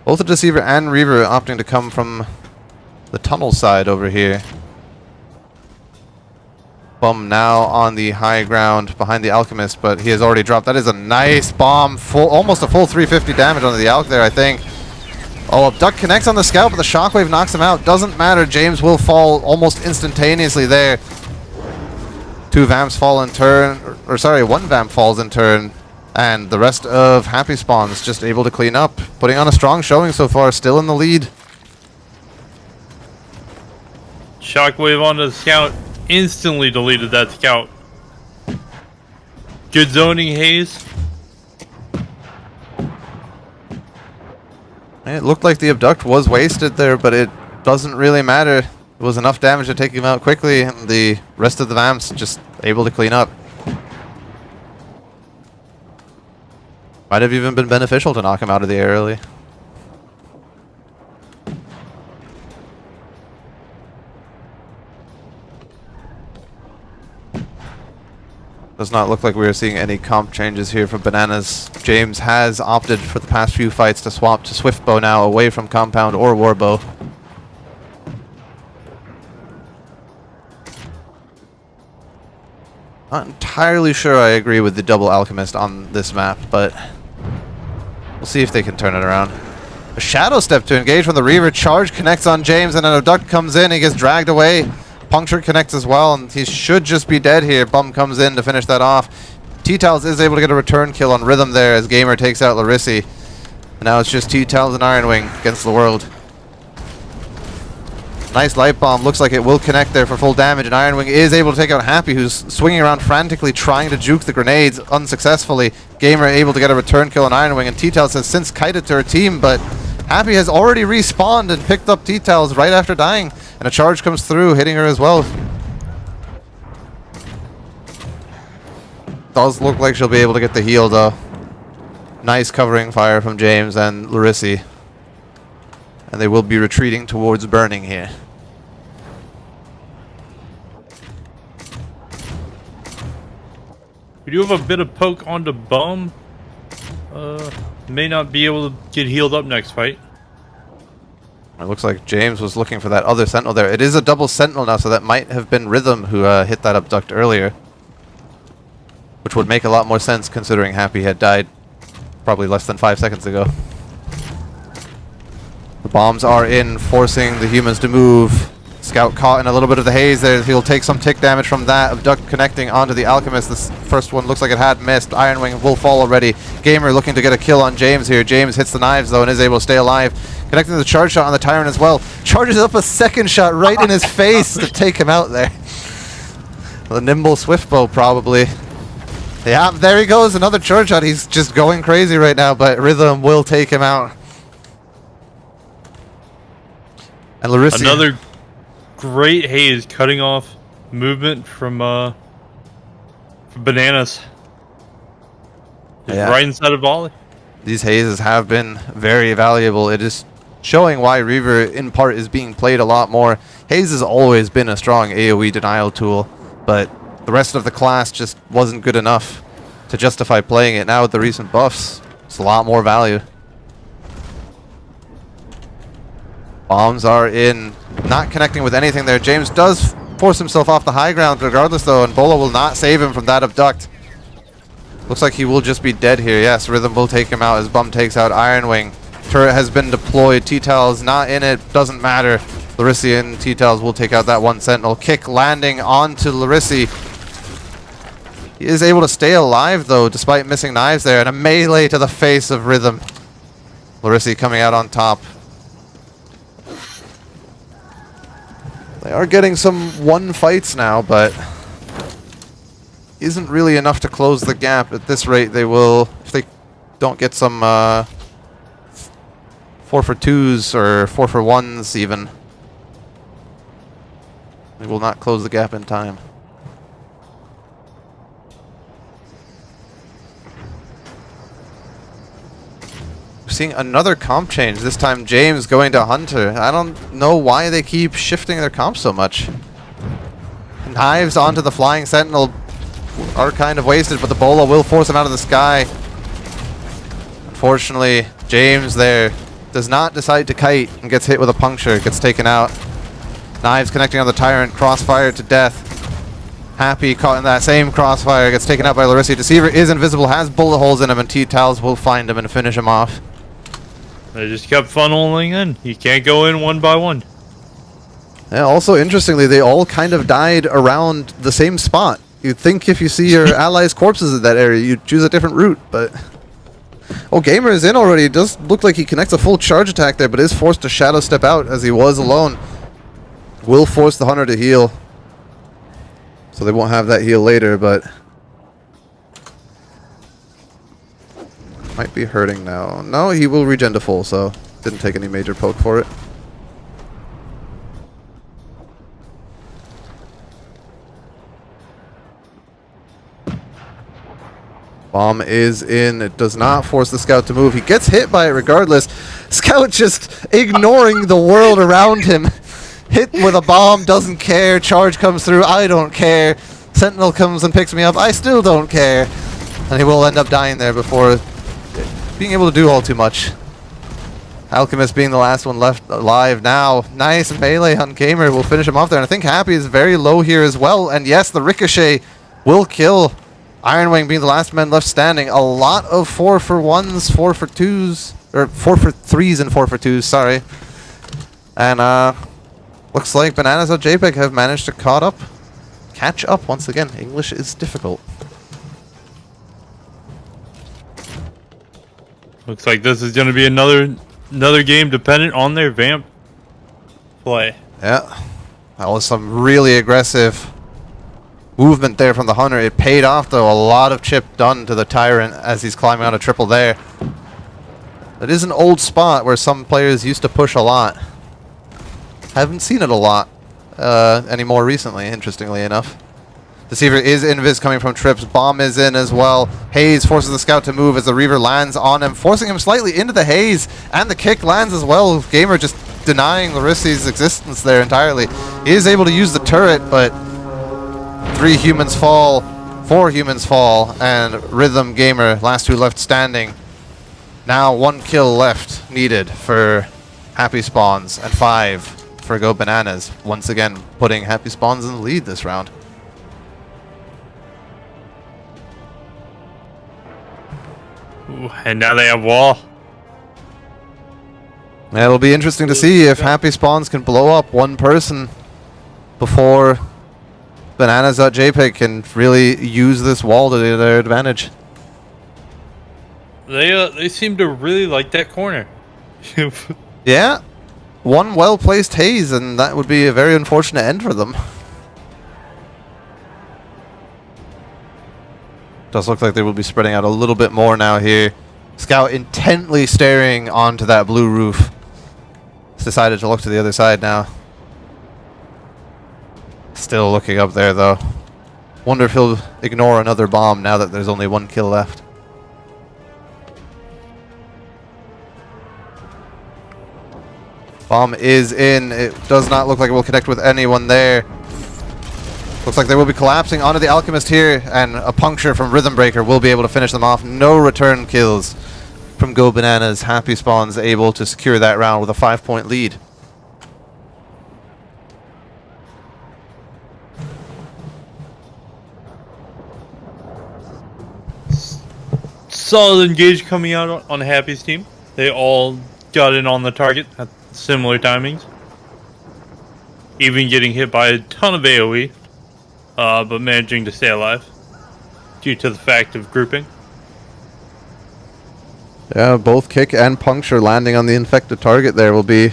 Both the Deceiver and Reaver opting to come from the tunnel side over here. Bum now on the high ground behind the Alchemist, but he has already dropped. That is a nice bomb. Almost a full 350 damage onto the Alk there, I think. Oh, Duck connects on the Scout, but the Shockwave knocks him out. Doesn't matter. James will fall almost instantaneously there. 2 Vamps fall in turn, or sorry, 1 Vamp falls in turn, and the rest of Happy Spawns just able to clean up, putting on a strong showing so far, still in the lead. Shockwave onto the Scout, instantly deleted that Scout. Good zoning haze. It looked like the abduct was wasted there, but it doesn't really matter. It was enough damage to take him out quickly, and the rest of the Vamps just able to clean up. Might have even been beneficial to knock him out of the air early. Does not look like we are seeing any comp changes here from Bananas. James has opted for the past few fights to swap to Swiftbow now, away from Compound or Warbow. Not entirely sure I agree with the double Alchemist on this map, but we'll see if they can turn it around. A Shadow Step to engage from the Reaver. Charge connects on James, and an Abduct comes in. He gets dragged away. Puncture connects as well, and he should just be dead here. Bum comes in to finish that off. T-Tals is able to get a return kill on Rhythm there as Gamer takes out Larissi. And now it's just T-Tals and Iron Wing against the world. Nice light bomb. Looks like it will connect there for full damage, and Iron Wing is able to take out Happy, who's swinging around frantically trying to juke the grenades unsuccessfully. Gamer able to get a return kill on Iron Wing, and T-Tals has since kited to her team, but Happy has already respawned and picked up T-Tals right after dying, and a charge comes through, hitting her as well. Does look like she'll be able to get the heal though. Nice covering fire from James and Larissi. And they will be retreating towards Burning here. We do have a bit of poke onto Bum. May not be able to get healed up next fight. It looks like James was looking for that other Sentinel there. It is a double Sentinel now, so that might have been Rhythm who hit that Abduct earlier. Which would make a lot more sense considering Happy had died probably less than 5 seconds ago. The bombs are in, forcing the humans to move. Scout caught in a little bit of the haze there. He'll take some tick damage from that. Abduct connecting onto the Alchemist. This first one looks like it had missed. Iron Wing will fall already. Gamer looking to get a kill on James here. James hits the knives though and is able to stay alive. Connecting the charge shot on the Tyrant as well. Charges up a second shot right in his face to take him out there. The nimble Swiftbow probably. Yeah, there he goes. Another charge shot. He's just going crazy right now, but Rhythm will take him out. And Larissi. Another great haze cutting off movement from Bananas. Yeah. Right inside of volley. These hazes have been very valuable. It is showing why Reaver in part is being played a lot more. Haze has always been a strong AoE denial tool, but the rest of the class just wasn't good enough to justify playing it. Now with the recent buffs, it's a lot more value. Bombs are in, not connecting with anything there. James does force himself off the high ground regardless though, and Bola will not save him from that Abduct. Looks like he will just be dead here. Yes, Rhythm will take him out as Bum takes out Iron Wing. Turret has been deployed. T-Tals not in it. Doesn't matter. Larissi and T-Tals will take out that one Sentinel. Kick landing onto Larissi. He is able to stay alive though, despite missing knives there. And a melee to the face of Rhythm. Larissi coming out on top. They are getting some one fights now, but isn't really enough to close the gap. At this rate, they will, if they don't get some 4-for-2s or 4-for-1s even, they will not close the gap in time. We're seeing another comp change, this time James going to Hunter. I don't know why they keep shifting their comp so much. Knives onto the Flying Sentinel are kind of wasted, but the Bola will force him out of the sky. Unfortunately, James there does not decide to kite and gets hit with a puncture, gets taken out. Knives connecting on the Tyrant, crossfire to death. Happy caught in that same crossfire, gets taken out by Larissi. Deceiver is invisible, has bullet holes in him, and T-Tals will find him and finish him off. They just kept funneling in. You can't go in one by one. Yeah, also, interestingly, they all kind of died around the same spot. You'd think if you see your allies' corpses in that area, you'd choose a different route, but... Oh, Gamer is in already. It does look like he connects a full charge attack there, but is forced to shadow step out as he was alone. Will force the Hunter to heal. So they won't have that heal later, but... might be hurting now. No, he will regen to full, so didn't take any major poke for it. Bomb is in. It does not force the Scout to move. He gets hit by it regardless. Scout just ignoring the world around him. Hit with a bomb, doesn't care. Charge comes through, I don't care. Sentinel comes and picks me up, I still don't care. And he will end up dying there before being able to do all too much. Alchemist being the last one left alive now. Nice melee on Gamer will finish him off there. And I think Happy is very low here as well. And yes, the Ricochet will kill. Ironwing being the last man left standing. A lot of 4-for-1s, 4-for-2s, or 4-for-3s and 4-for-2s, sorry. And looks like Bananas.jpeg have managed to catch up once again. English is difficult. Looks like this is going to be another game dependent on their vamp play. Yeah, that was some really aggressive movement there from the Hunter. It paid off though. A lot of chip done to the Tyrant as he's climbing on a triple there. It is an old spot where some players used to push a lot. Haven't seen it a lot anymore recently, interestingly enough. Deceiver is invis coming from trips. Bomb is in as well. Haze forces the Scout to move as the Reaver lands on him, forcing him slightly into the Haze, and the kick lands as well. Gamer just denying Larisse's existence there entirely. He is able to use the turret, but 3 humans fall, 4 humans fall, and Rhythm Gamer, last 2 left standing. Now 1 kill left needed for Happy Spawns, and 5 for Go Bananas. Once again, putting Happy Spawns in the lead this round. Ooh, and now they have wall. Yeah, it'll be interesting to see if Happy Spawns can blow up one person before Bananas.jpeg can really use this wall to their advantage. They seem to really like that corner. Yeah, one well-placed Haze, and that would be a very unfortunate end for them. Does look like they will be spreading out a little bit more now here. Scout intently staring onto that blue roof. He's decided to look to the other side now. Still looking up there though. Wonder if he'll ignore another bomb now that there's only 1 kill left. Bomb is in. It does not look like it will connect with anyone there. Looks like they will be collapsing onto the Alchemist here, and a puncture from Rhythm Breaker will be able to finish them off. No return kills from Go Bananas. Happy Spawns able to secure that round with a 5-point lead. Solid engage coming out on Happy's team. They all got in on the target at similar timings. Even getting hit by a ton of AoE. But managing to stay alive due to the fact of grouping. Yeah, both kick and puncture landing on the infected target there will be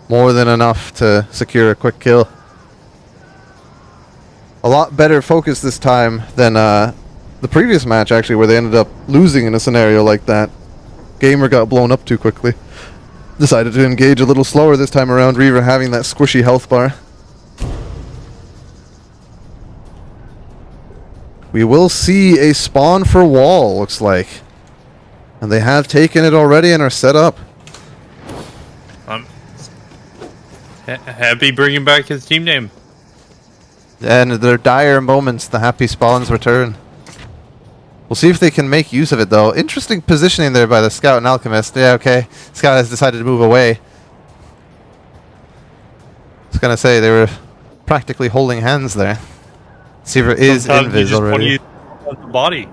more than enough to secure a quick kill. A lot better focus this time than the previous match, actually, where they ended up losing in a scenario like that. Gamer got blown up too quickly. Decided to engage a little slower this time around, Reaver having that squishy health bar. We will see a spawn for wall, looks like. And they have taken it already and are set up. Happy bringing back his team name. And their dire moments, the Happy Spawns return. We'll see if they can make use of it, though. Interesting positioning there by the Scout and Alchemist. Yeah, okay. Scout has decided to move away. I was going to say, they were practically holding hands there. Deceiver is invis already. The body.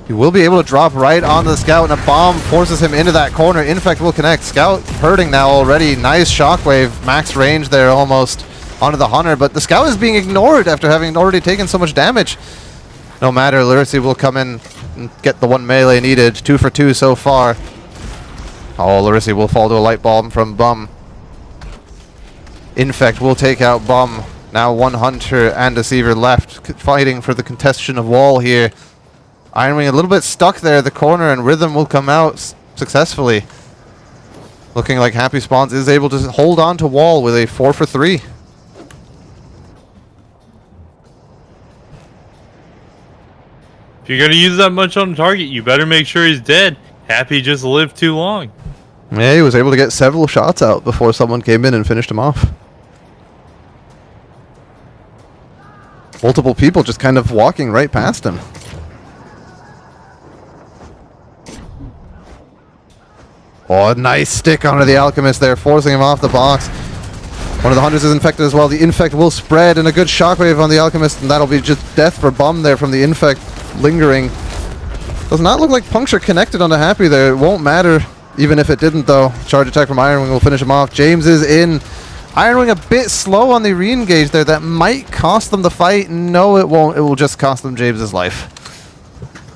He will be able to drop right onto the Scout, and a bomb forces him into that corner. Infect will connect. Scout hurting now already. Nice shockwave. Max range there almost onto the Hunter, but the Scout is being ignored after having already taken so much damage. No matter, Lyricy will come in and get the 1 melee needed. 2 for 2 so far. Oh, Lyricy will fall to a light bomb from Bum. Infect will take out Bum. Now 1 Hunter and Deceiver left, fighting for the contestation of wall here. Ironwing a little bit stuck there at the corner, and Rhythm will come out successfully. Looking like Happy Spawns is able to hold on to wall with a 4 for 3. If you're gonna use that much on the target, you better make sure he's dead. Happy just lived too long. Yeah, he was able to get several shots out before someone came in and finished him off. Multiple people just kind of walking right past him. Oh, a nice stick onto the Alchemist there, forcing him off the box. One of the hunters is infected as well. The infect will spread, and a good shockwave on the Alchemist, and that'll be just death for Bum there from the infect lingering. Does not look like puncture connected onto Happy there. It won't matter, even if it didn't though. Charge attack from Ironwing will finish him off. James is in. Ironwing a bit slow on the re-engage there. That might cost them the fight. No, it won't. It will just cost them James's life.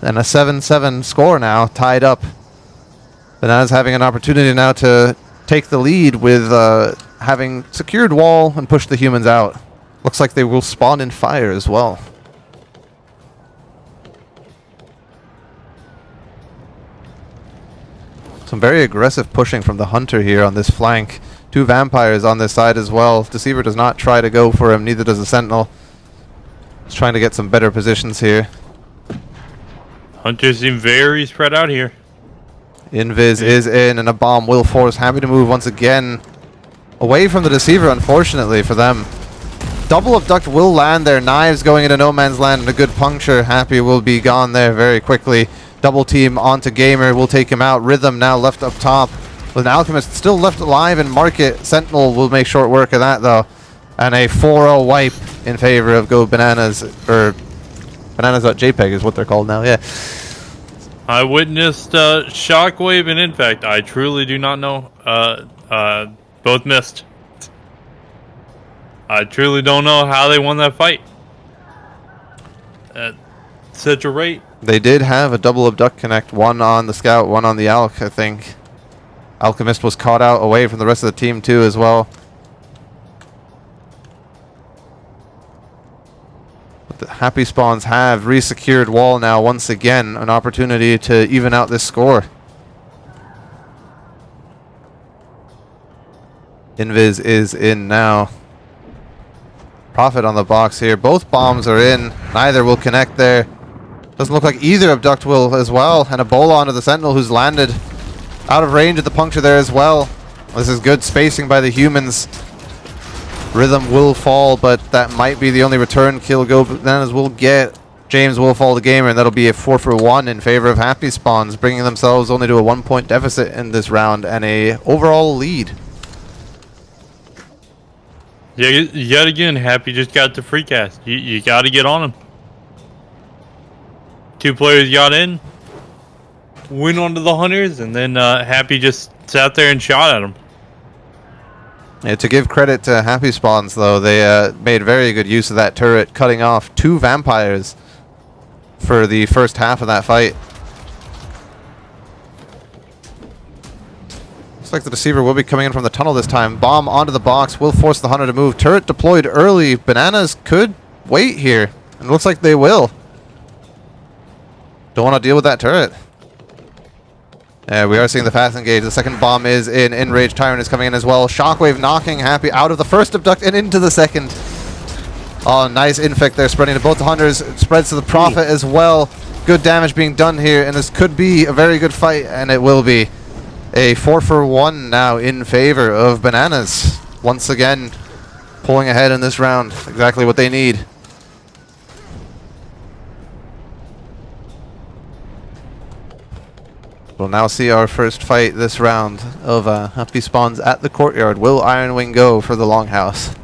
And a 7-7 score now, tied up. Bananas having an opportunity now to take the lead with having secured wall and pushed the humans out. Looks like they will spawn in fire as well. Some very aggressive pushing from the hunter here on this flank. 2 vampires on this side as well. Deceiver does not try to go for him, neither does the Sentinel. He's trying to get some better positions here. Hunters seem very spread out here. Invis is in, and a bomb will force Happy to move once again away from the Deceiver, unfortunately for them. Double abduct will land there. Knives going into no man's land, and a good puncture. Happy will be gone there very quickly. Double team onto Gamer will take him out. Rhythm now left up top with an Alchemist still left alive in market. Sentinel will make short work of that though. And a 4-0 wipe in favor of Go Bananas, or Bananas.jpeg is what they're called now, yeah. I witnessed Shockwave and Infect. I truly do not know. Both missed. I truly don't know how they won that fight. At such a rate. They did have a double abduct connect, one on the Scout, one on the Alch, I think. Alchemist was caught out away from the rest of the team too as well. But the Happy Spawns have resecured wall now once again, an opportunity to even out this score. Invis is in now. Prophet on the box here. Both bombs are in. Neither will connect there. Doesn't look like either abduct will as well. And a bola onto the Sentinel who's landed out of range of the puncture there as well. This is good spacing by the humans. Rhythm will fall, but that might be the only return kill Go Bananas will get. James will fall the Gamer, and that'll be a 4 for 1 in favor of Happy Spawns, bringing themselves only to a 1-point deficit in this round and a overall lead. Yeah, yet again, Happy just got the free cast. You got to get on him. 2 players got in, went onto the hunters, and then Happy just sat there and shot at him. Yeah, to give credit to Happy Spawns, though, they made very good use of that turret, cutting off 2 vampires for the first half of that fight. Looks like the Deceiver will be coming in from the tunnel this time. Bomb onto the box will force the hunter to move. Turret deployed early. Bananas could wait here, and looks like they will. Don't want to deal with that turret. We are seeing the fast engage. The second bomb is in. Enraged Tyrant is coming in as well. Shockwave knocking Happy out of the first abduct and into the second. Oh, nice infect there, spreading to both the hunters. It spreads to the Prophet as well. Good damage being done here, and this could be a very good fight, and it will be. A 4 for 1 now in favor of Bananas. Once again, pulling ahead in this round. Exactly what they need. We'll now see our first fight this round of Happy Spawns at the courtyard. Will Ironwing go for the longhouse?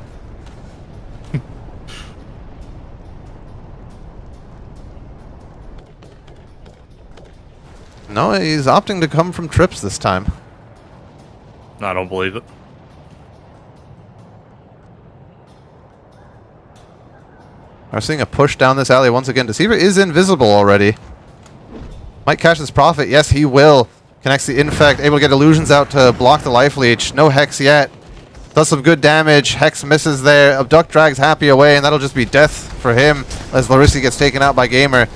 No, he's opting to come from trips this time. I don't believe it. We're seeing a push down this alley once again. Deceiver is invisible already. Might catch this Prophet. Yes, he will. Connects the Infect. Able to get illusions out to block the life leech. No Hex yet. Does some good damage. Hex misses there. Abduct drags Happy away, and that'll just be death for him as Larissi gets taken out by Gamer.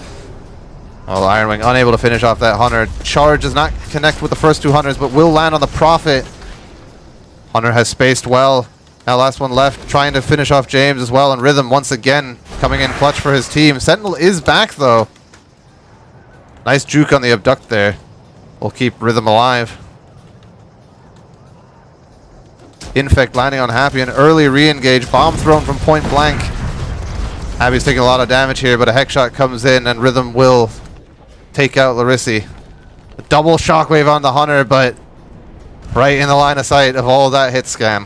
Oh, Ironwing unable to finish off that hunter. Charge does not connect with the first 2 hunters, but will land on the Prophet. Hunter has spaced well. Now last one left, trying to finish off James as well, and Rhythm once again coming in clutch for his team. Sentinel is back though. Nice juke on the abduct there. Will keep Rhythm alive. Infect landing on Happy, an early re-engage. Bomb thrown from point blank. Happy's taking a lot of damage here, but a hex shot comes in and Rhythm will take out Larissi. A double shockwave on the Hunter, but right in the line of sight of all that hit scan.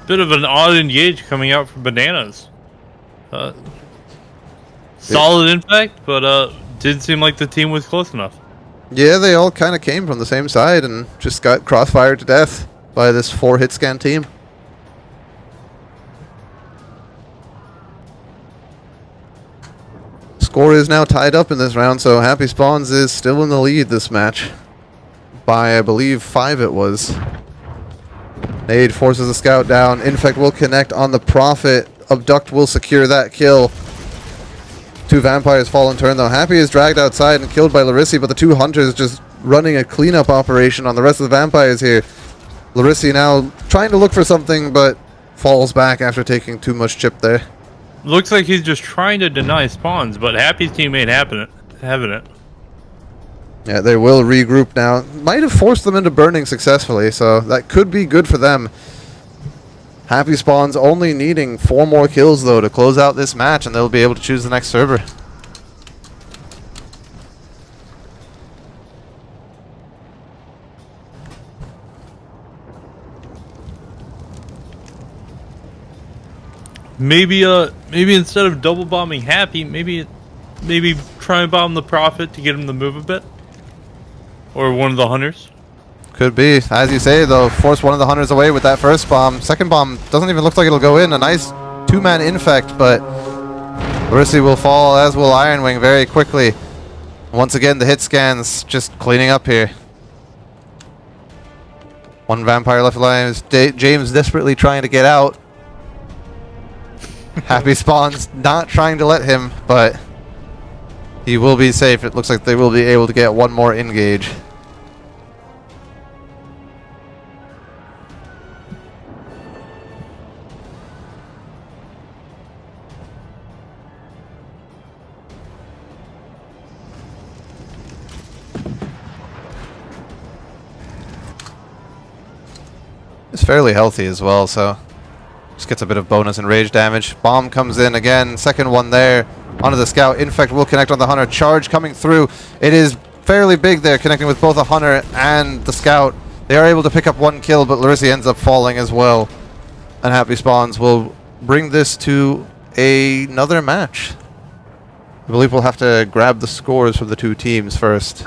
Bit of an odd engage coming out from Bananas. Solid impact, but didn't seem like the team was close enough. Yeah, they all kind of came from the same side and just got crossfired to death by this 4-hit scan team. Score is now tied up in this round, so Happy Spawns is still in the lead this match. By, I believe, 5 it was. Nade forces the scout down. Infect will connect on the Prophet. Abduct will secure that kill. 2 vampires fall in turn though. Happy is dragged outside and killed by Larissi, but the 2 hunters just running a cleanup operation on the rest of the vampires here. Larissi now trying to look for something, but falls back after taking too much chip there. Looks like he's just trying to deny spawns, but Happy's team ain't having it. Yeah, they will regroup now. Might have forced them into burning successfully, so that could be good for them. Happy Spawns only needing 4 more kills, though, to close out this match, and they'll be able to choose the next server. Maybe instead of double bombing Happy, maybe try and bomb the Prophet to get him to move a bit, or one of the hunters. Could be. As you say, though, force one of the hunters away with that first bomb. Second bomb doesn't even look like it'll go in. A nice 2-man infect, but Larissi will fall, as will Iron Wing very quickly. Once again, the hit scans just cleaning up here. 1 vampire left alive. James desperately trying to get out. Happy Spawns not trying to let him, but he will be safe. It looks like they will be able to get 1 more engage. It's fairly healthy as well, so just gets a bit of bonus and rage damage. Bomb comes in again, second one there onto the scout. Infect will connect on the hunter. Charge coming through. It is fairly big there, connecting with both the hunter and the scout. They are able to pick up 1 kill, but Larissi ends up falling as well. And Happy Spawns will bring this to another match. I believe we'll have to grab the scores from the 2 teams first.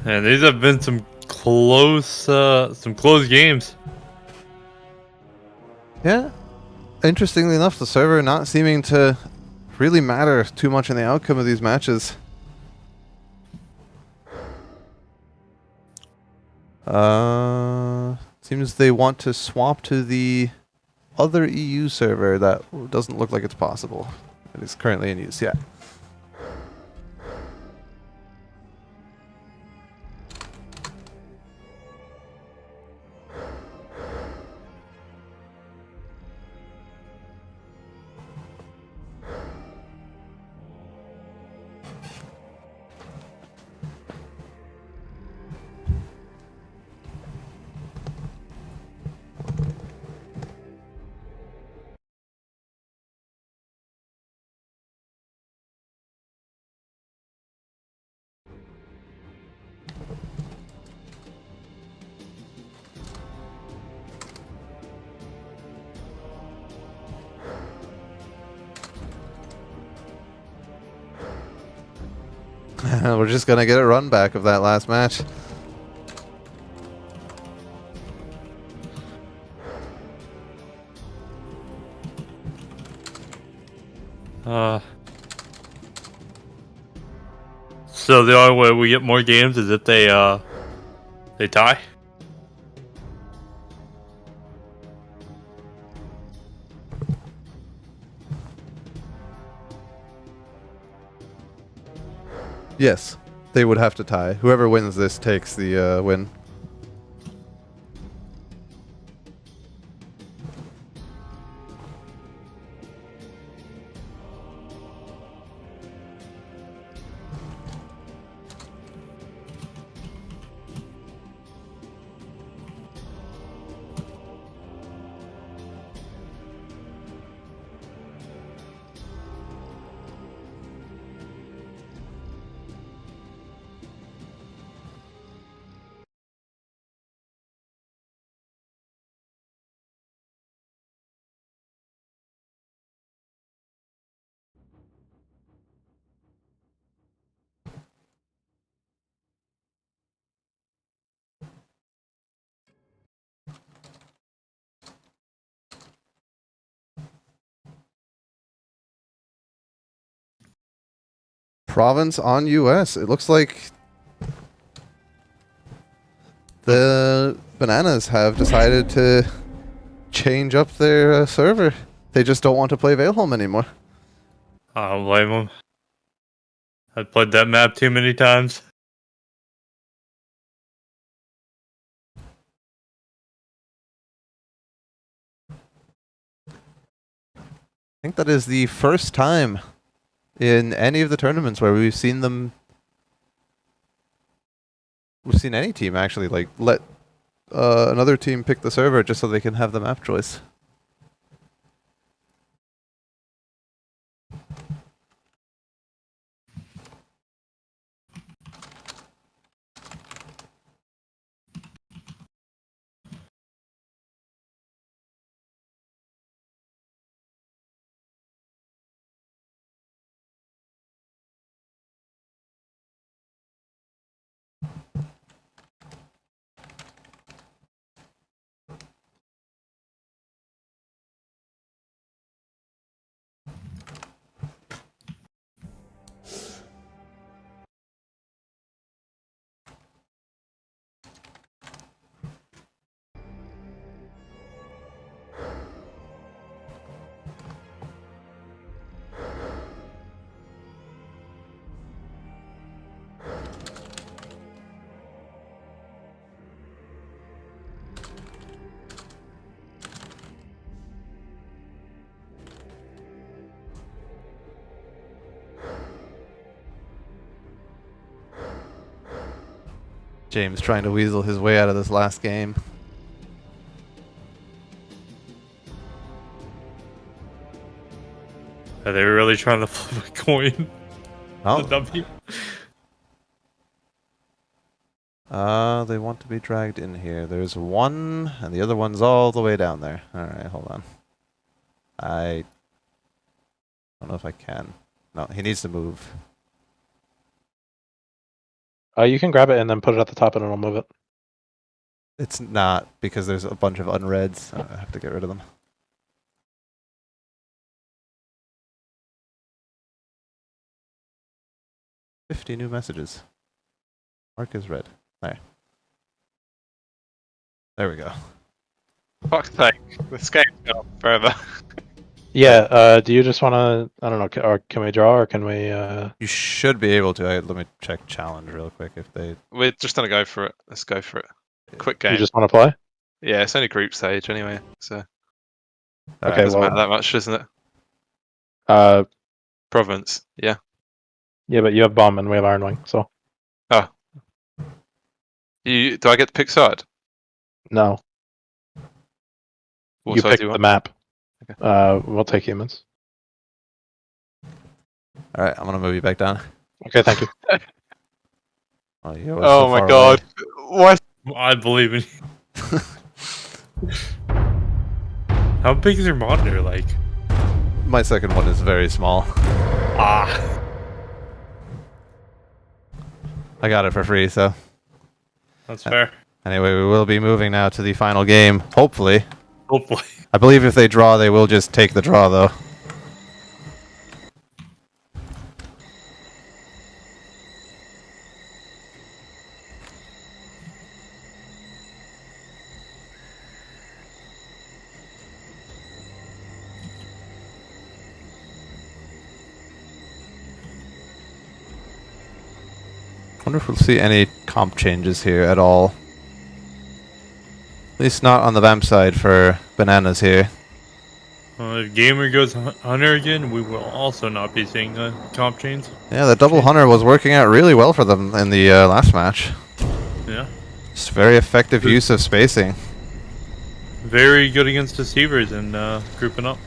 And these have been some close games. Yeah. Interestingly enough, the server not seeming to really matter too much in the outcome of these matches. Seems they want to swap to the other EU server that doesn't look like it's possible. It is currently in use, yeah. We're just gonna get a run back of that last match. So the only way we get more games is if they tie. Yes, they would have to tie. Whoever wins this takes the win. Province on US. It looks like the Bananas have decided to change up their server. They just don't want to play Valeholm anymore. I don't blame them. I've played that map too many times. I think that is the first time in any of the tournaments where we've seen them. We've seen any team actually like let another team pick the server just so they can have the map choice. James trying to weasel his way out of this last game. Are they really trying to flip a coin? Oh. The W? They want to be dragged in here. There's one, and the other one's all the way down there. Alright, hold on. I don't know if I can. No, he needs to move. You can grab it and then put it at the top and it'll move it. It's not, because there's a bunch of unreads. I have to get rid of them. "50 new messages. Mark is red." There. There we go. Fuck's sake, this game's gone forever. Yeah, do you just want to, I don't know, or can we draw or can we... You should be able to. Let me check challenge real quick if they... We're just gonna go for it. Let's go for it. Quick game. You just want to play? Yeah, it's only group stage anyway, so Okay, it doesn't matter that much, doesn't it? Province, yeah. Yeah, but you have Bomb and we have Iron Wing, so... Do I get to pick side? No. What You side pick do you the want? map. Okay. We'll take humans. Alright, I'm gonna move you back down. Okay, thank you. Oh, you were Oh so my far god. away. What? I believe in you. How big is your monitor like? My second one is very small. Ah. I got it for free, so. That's fair. Anyway, we will be moving now to the final game, hopefully. Hopefully. I believe if they draw, they will just take the draw, though. Wonder if we'll see any comp changes here at all. At least not on the vamp side for Bananas here. If Gamer goes Hunter again, we will also not be seeing comp chains. Yeah, the double Hunter was working out really well for them in the last match. Yeah. Just very effective use of spacing. Very good against deceivers and grouping up.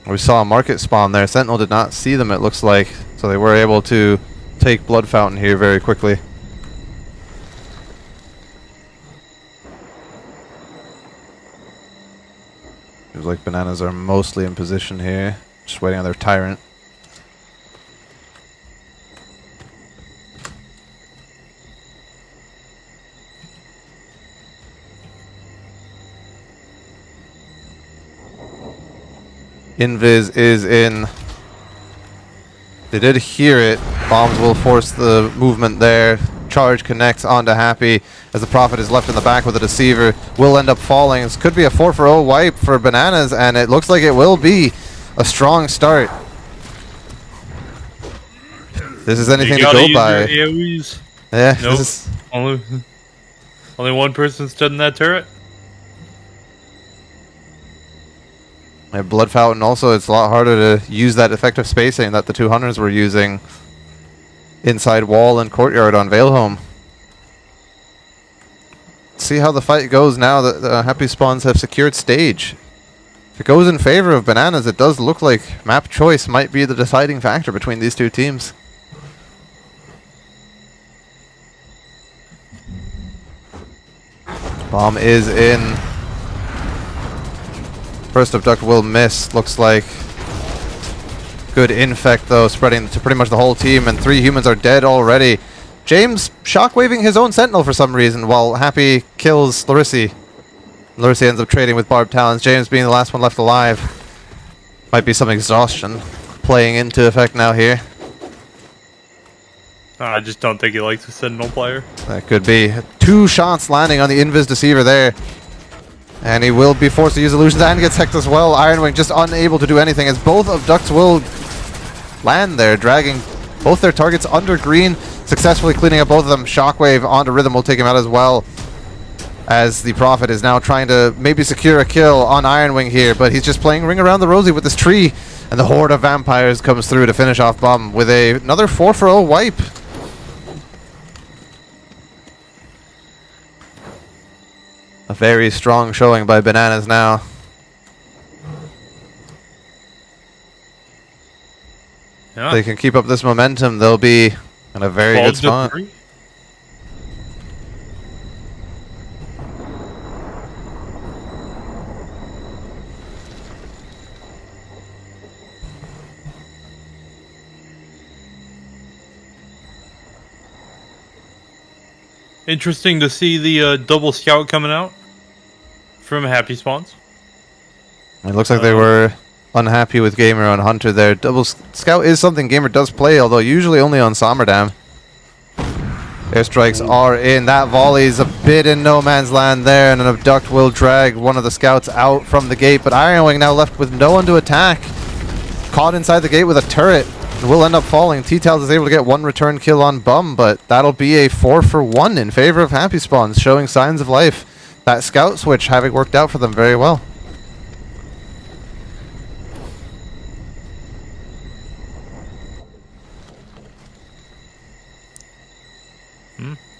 We saw a market spawn there. Sentinel did not see them, it looks like. So they were able to take Blood Fountain here very quickly. Feels like Bananas are mostly in position here. Just waiting on their Tyrant. Invis is in. They did hear it. Bombs will force the movement there. Charge connects onto Happy as the Prophet is left in the back with a Deceiver. Will end up falling. This could be a 4-for-0 wipe for Bananas, and it looks like it will be a strong start. This is anything to go by. Yeah, nope. This is Only one person stood in that turret. Blood Fountain also, it's a lot harder to use that effective spacing that the 200s were using inside wall and courtyard on Veilholm. See how the fight goes now that the Happy Spawns have secured stage. If it goes in favor of Bananas, it does look like map choice might be the deciding factor between these two teams. Bomb is in. First abduct will miss, looks like. Good infect though, spreading to pretty much the whole team, and 3 humans are dead already. James shockwaving his own Sentinel for some reason while Happy kills Larissi. Larissi ends up trading with Barbed Talons, James being the last one left alive. Might be some exhaustion playing into effect now here. I just don't think he likes the Sentinel player. That could be. 2 shots landing on the Invis Deceiver there. And he will be forced to use illusions and gets hecked as well. Ironwing just unable to do anything as both abducts will land there, dragging both their targets under green, successfully cleaning up both of them. Shockwave onto Rhythm will take him out as well, as the Prophet is now trying to maybe secure a kill on Ironwing here, but he's just playing Ring Around the Rosie with this tree, and the Horde of Vampires comes through to finish off Bum with another 4-for-0 wipe. A very strong showing by Bananas now. Yeah. If they can keep up this momentum, they'll be in a very good spot. Interesting to see the double scout coming out from Happy Spawns. It looks like they were unhappy with Gamer on Hunter there. Double scout is something Gamer does play, although usually only on Sommerdam. Airstrikes are in. That volley is a bit in no man's land there, and an abduct will drag one of the scouts out from the gate, but Ironwing now left with no one to attack. Caught inside the gate with a turret. Will end up falling. T-Tals is able to get 1 return kill on Bum, but that'll be a 4-for-1 in favor of Happy Spawns, showing signs of life. That scout switch having worked out for them very well.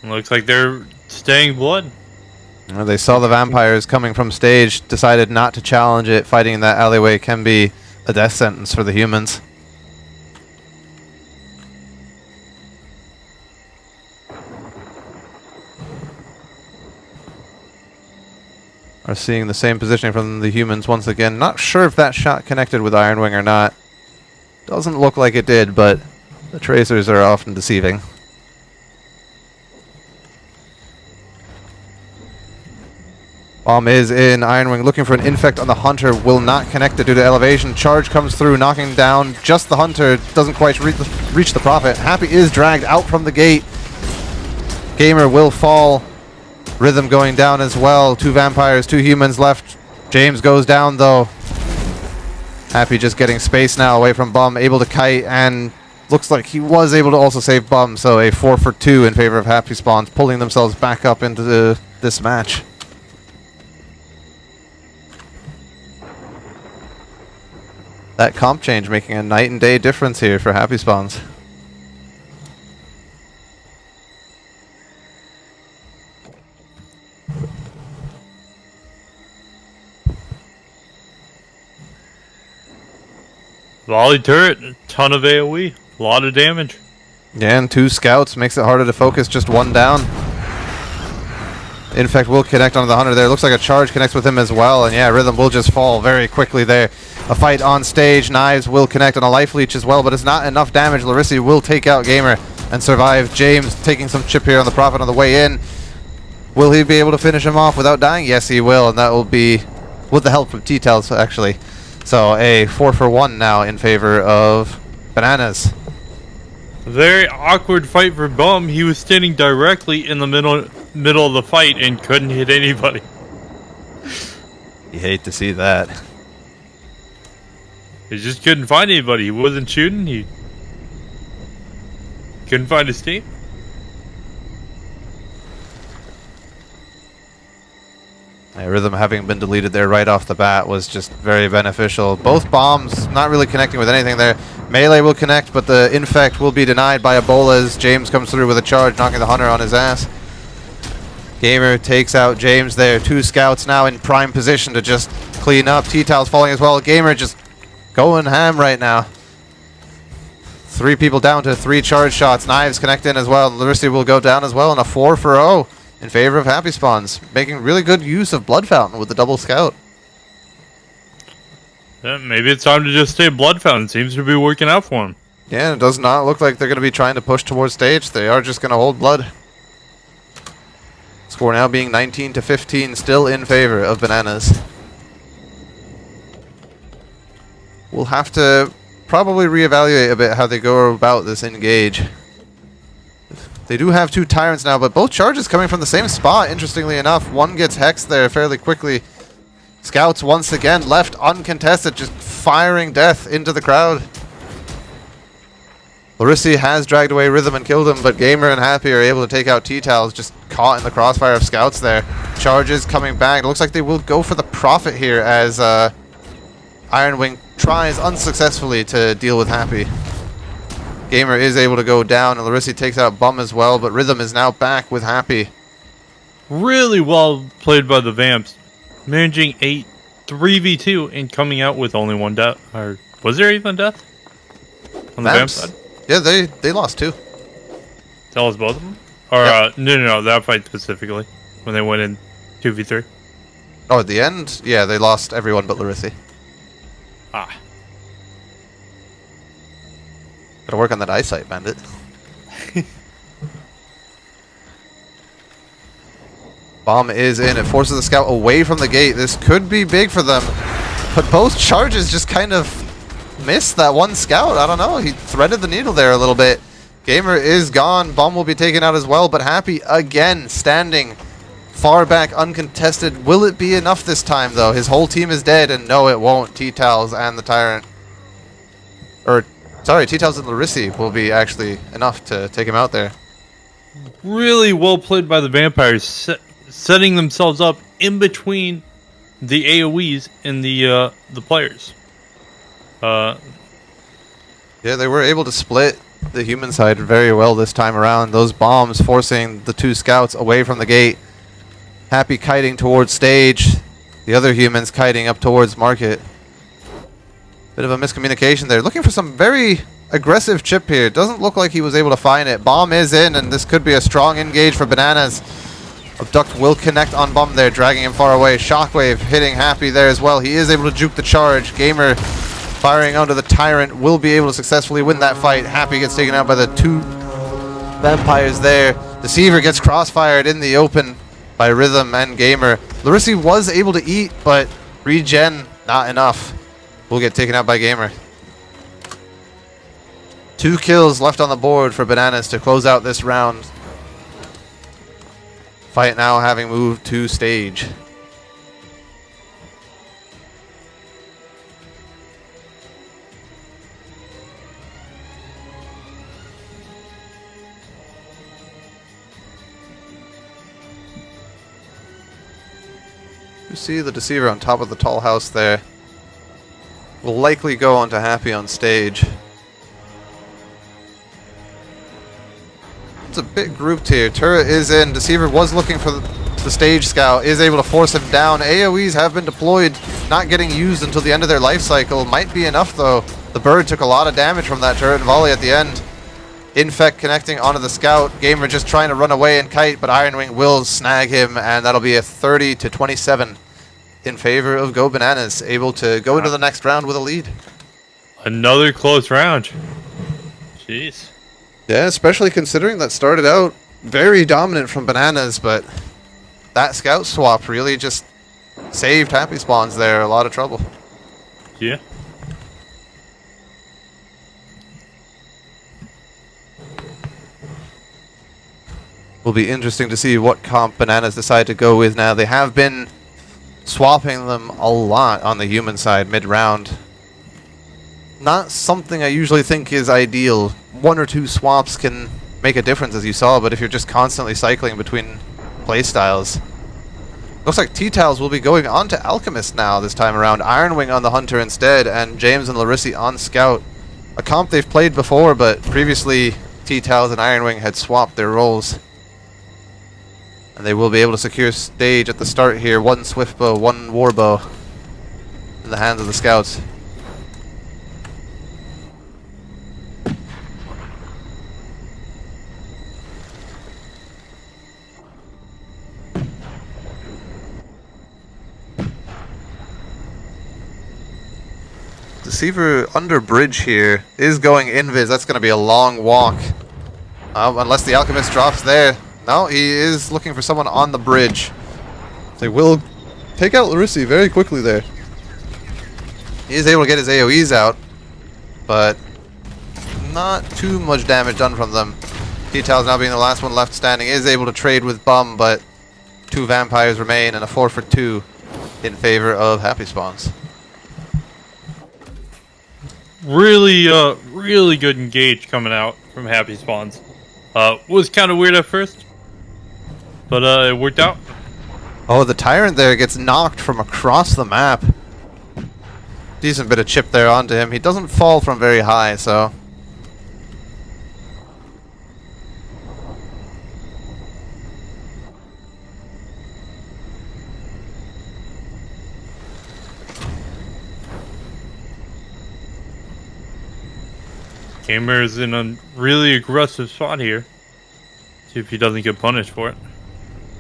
Looks like they're staying blood. They saw the vampires coming from stage, decided not to challenge it. Fighting in that alleyway can be a death sentence for the humans. Are seeing the same positioning from the humans once again. Not sure if that shot connected with Ironwing or not. Doesn't look like it did, but the tracers are often deceiving. Bomb is in. Ironwing looking for an infect on the Hunter. Will not connect it due to elevation. Charge comes through, knocking down just the Hunter. Doesn't quite reach the Prophet. Happy is dragged out from the gate. Gamer will fall. Rhythm going down as well. 2 vampires, 2 humans left. James goes down though. Happy just getting space now away from Bum. Able to kite, and looks like he was able to also save Bum. So a 4 for 2 in favor of Happy Spawns, pulling themselves back up into this match. That comp change making a night and day difference here for Happy Spawns. Volley turret, a ton of AoE, a lot of damage. Yeah, and 2 scouts makes it harder to focus, just 1 down. Infect will connect onto the Hunter there. Looks like a charge connects with him as well, and yeah, Rhythm will just fall very quickly there. A fight on stage. Knives will connect on a life leech as well, but it's not enough damage. Larissi will take out Gamer and survive. James taking some chip here on the Prophet on the way in. Will he be able to finish him off without dying? Yes, he will, and that will be with the help from T-Tails, actually. So a 4 for 1 now in favor of Bananas. Very awkward fight for Bum. He was standing directly in the middle of the fight and couldn't hit anybody. You hate to see that. He just couldn't find anybody. He wasn't shooting. He couldn't find his team. Rhythm having been deleted there right off the bat was just very beneficial. Both bombs not really connecting with anything there. Melee will connect, but the infect will be denied by Ebola as James comes through with a charge, knocking the Hunter on his ass. Gamer takes out James there. 2 scouts now in prime position to just clean up. T-Towel's falling as well. Gamer just going ham right now. 3 people down to 3 charge shots. Knives connect in as well. Larissi will go down as well, and a 4 for 0 in favor of Happy Spawns, making really good use of Blood Fountain with the double scout. Yeah, maybe it's time to just stay Blood Fountain. Seems to be working out for him. Yeah, it does not look like they're going to be trying to push towards stage. They are just going to hold blood. Score now being 19 to 15, still in favor of Bananas. We'll have to probably reevaluate a bit how they go about this engage. They do have 2 Tyrants now, but both charges coming from the same spot, interestingly enough. One gets hexed there fairly quickly. Scouts once again left uncontested, just firing death into the crowd. Larissi has dragged away Rhythm and killed him, but Gamer and Happy are able to take out T-Towels, just caught in the crossfire of Scouts there. Charges coming back. It looks like they will go for the Prophet here as Ironwing tries unsuccessfully to deal with Happy. Gamer is able to go down, and Larissi takes out Bum as well, but Rhythm is now back with Happy. Really well played by the Vamps. Managing a 3v2 and coming out with only 1 death. Or was there even death? On the Vamp side? Yeah, they lost 2. That was both of them? Or, yep. No, that fight specifically. When they went in 2v3. Oh, at the end? Yeah, they lost everyone but Larissi. Ah. Gotta work on that eyesight, Bandit. Bomb is in. It forces the scout away from the gate. This could be big for them. But both charges just kind of missed that one scout. I don't know. He threaded the needle there a little bit. Gamer is gone. Bomb will be taken out as well. But Happy again standing far back uncontested. Will it be enough this time, though? His whole team is dead. And no, it won't. T-Towels and the Tyrant. Or... sorry, T-Towels and Larissi will be actually enough to take him out there. Really well played by the Vampires, setting themselves up in between the AoEs and the players. Yeah, they were able to split the human side very well this time around. Those bombs forcing the 2 scouts away from the gate. Happy kiting towards stage. The other humans kiting up towards market. Bit of a miscommunication there. Looking for some very aggressive chip here. Doesn't look like he was able to find it. Bomb is in, and this could be a strong engage for Bananas. Abduct will connect on Bum there, dragging him far away. Shockwave hitting Happy there as well. He is able to juke the charge. Gamer firing onto the Tyrant, will be able to successfully win that fight. Happy gets taken out by the 2 Vampires there. Deceiver gets crossfired in the open by Rhythm and Gamer. Larissi was able to eat, but regen, not enough. Will get taken out by Gamer. 2 kills left on the board for Bananas to close out this round. Fight now having moved to stage. You see the Deceiver on top of the tall house there. Will likely go on to Happy on stage. It's a bit grouped here. Turret is in. Deceiver was looking for the stage scout. Is able to force him down. AoEs have been deployed. Not getting used until the end of their life cycle. Might be enough though. The bird took a lot of damage from that turret and volley at the end. Infect connecting onto the scout. Gamer just trying to run away and kite, but Ironwing will snag him, and that'll be a 30-27 in favor of Go Bananas. Able to go into the next round with a lead. Another close round. Jeez. Yeah, especially considering that started out very dominant from Bananas, but that scout swap really just saved Happy Spawns there a lot of trouble. Yeah. Will be interesting to see what comp Bananas decide to go with now. They have been swapping them a lot on the human side mid-round. Not something I usually think is ideal. 1 or 2 swaps can make a difference, as you saw, but if you're just constantly cycling between playstyles. Looks like T-Towels will be going on to Alchemist now this time around. Ironwing on the Hunter instead, and James and Larissi on Scout. A comp they've played before, but previously T-Towels and Ironwing had swapped their roles. And they will be able to secure stage at the start here. 1 Swift Bow, 1 War Bow in the hands of the Scouts. Deceiver under bridge here is going invis. That's going to be a long walk. Unless the Alchemist drops there. No, he is looking for someone on the bridge. They will take out Larissi very quickly there. He is able to get his AoEs out, but not too much damage done from them. T-Towels now being the last one left standing, is able to trade with Bum, but 2 Vampires remain and a 4 for 2 in favor of Happy Spawns. Really, really good engage coming out from Happy Spawns. Was kind of weird at first, but it worked out. Oh, the Tyrant there gets knocked from across the map. Decent bit of chip there onto him. He doesn't fall from very high, so... Gamer is in a really aggressive spot here. See if he doesn't get punished for it.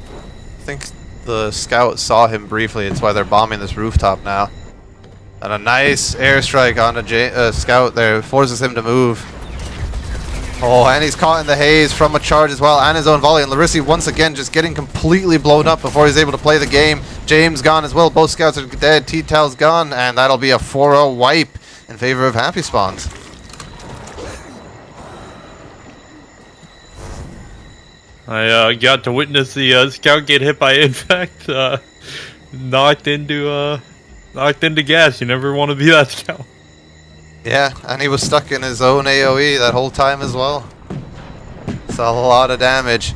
I think the Scout saw him briefly. It's why they're bombing this rooftop now. And a nice airstrike on a Scout there forces him to move. Oh, and he's caught in the haze from a charge as well, and his own volley. And Larissi once again just getting completely blown up before he's able to play the game. James gone as well. Both Scouts are dead. T-Towel's gone, and that'll be a 4-0 wipe in favor of Happy Spawns. I got to witness the Scout get hit by Infect, knocked into gas. You never want to be that Scout. Yeah, and he was stuck in his own AoE that whole time as well. It's a lot of damage.